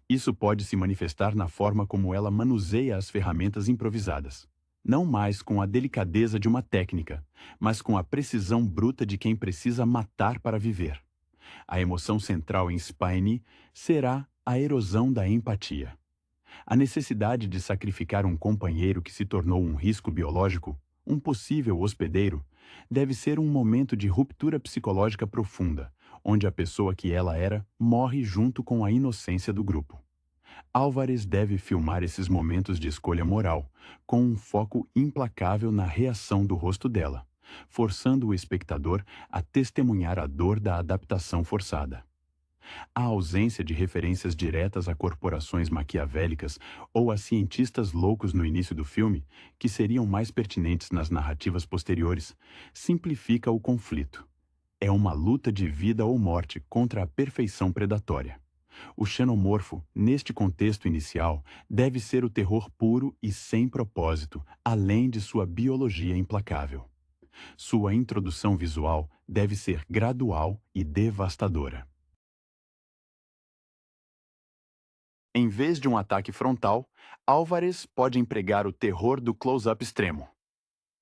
Isso pode se manifestar na forma como ela manuseia as ferramentas improvisadas. Não mais com a delicadeza de uma técnica, mas com a precisão bruta de quem precisa matar para viver. A emoção central em Spine será a erosão da empatia. A necessidade de sacrificar um companheiro que se tornou um risco biológico, um possível hospedeiro, deve ser um momento de ruptura psicológica profunda, onde a pessoa que ela era morre junto com a inocência do grupo. Álvares deve filmar esses momentos de escolha moral, com um foco implacável na reação do rosto dela, forçando o espectador a testemunhar a dor da adaptação forçada. A ausência de referências diretas a corporações maquiavélicas ou a cientistas loucos no início do filme, que seriam mais pertinentes nas narrativas posteriores, simplifica o conflito. É uma luta de vida ou morte contra a perfeição predatória. O xenomorfo, neste contexto inicial, deve ser o terror puro e sem propósito, além de sua biologia implacável. Sua introdução visual deve ser gradual e devastadora. Em vez de um ataque frontal, Álvares pode empregar o terror do close-up extremo.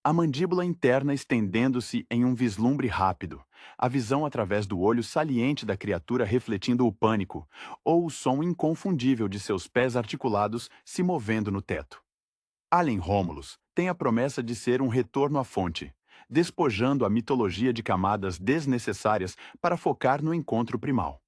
A mandíbula interna estendendo-se em um vislumbre rápido, a visão através do olho saliente da criatura refletindo o pânico, ou o som inconfundível de seus pés articulados se movendo no teto. Alien Romulus tem a promessa de ser um retorno à fonte, despojando a mitologia de camadas desnecessárias para focar no encontro primal.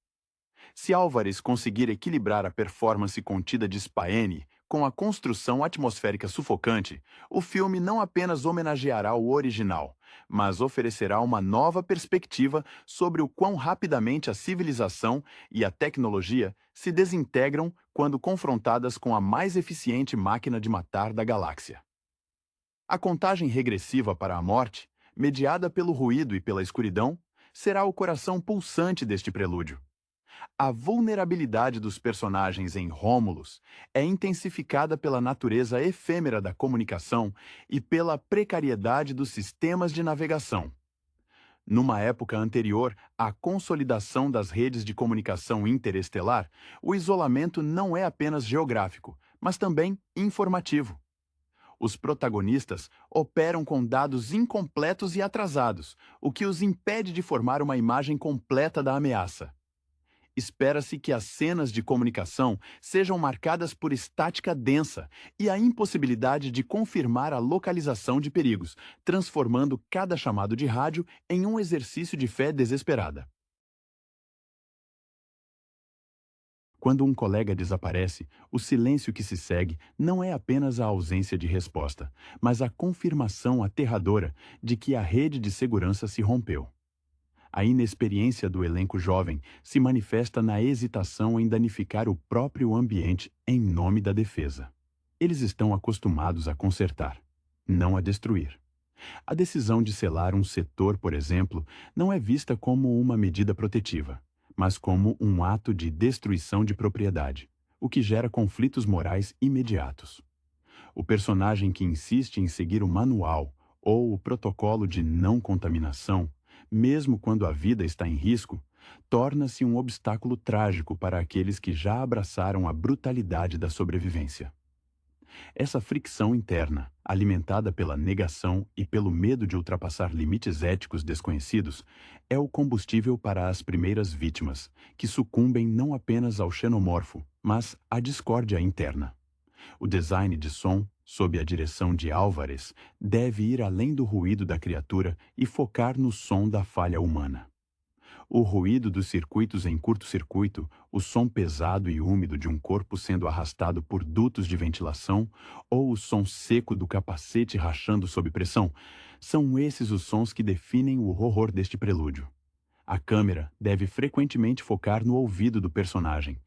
Se Álvares conseguir equilibrar a performance contida de Spaene Com a construção atmosférica sufocante, o filme não apenas homenageará o original, mas oferecerá uma nova perspectiva sobre o quão rapidamente a civilização e a tecnologia se desintegram quando confrontadas com a mais eficiente máquina de matar da galáxia. A contagem regressiva para a morte, mediada pelo ruído e pela escuridão, será o coração pulsante deste prelúdio. A vulnerabilidade dos personagens em Rômulus é intensificada pela natureza efêmera da comunicação e pela precariedade dos sistemas de navegação. Numa época anterior à consolidação das redes de comunicação interestelar, o isolamento não é apenas geográfico, mas também informativo. Os protagonistas operam com dados incompletos e atrasados, o que os impede de formar uma imagem completa da ameaça. Espera-se que as cenas de comunicação sejam marcadas por estática densa e a impossibilidade de confirmar a localização de perigos, transformando cada chamado de rádio em um exercício de fé desesperada. Quando um colega desaparece, o silêncio que se segue não é apenas a ausência de resposta, mas a confirmação aterradora de que a rede de segurança se rompeu. A inexperiência do elenco jovem se manifesta na hesitação em danificar o próprio ambiente em nome da defesa. Eles estão acostumados a consertar, não a destruir. A decisão de selar um setor, por exemplo, não é vista como uma medida protetiva, mas como um ato de destruição de propriedade, o que gera conflitos morais imediatos. O personagem que insiste em seguir o manual ou o protocolo de não contaminação, mesmo quando a vida está em risco, torna-se um obstáculo trágico para aqueles que já abraçaram a brutalidade da sobrevivência. Essa fricção interna, alimentada pela negação e pelo medo de ultrapassar limites éticos desconhecidos, é o combustível para as primeiras vítimas, que sucumbem não apenas ao xenomorfo, mas à discórdia interna. O design de som, sob a direção de Álvares, deve ir além do ruído da criatura e focar no som da falha humana. O ruído dos circuitos em curto-circuito, o som pesado e úmido de um corpo sendo arrastado por dutos de ventilação, ou o som seco do capacete rachando sob pressão, são esses os sons que definem o horror deste prelúdio. A câmera deve frequentemente focar no ouvido do personagem,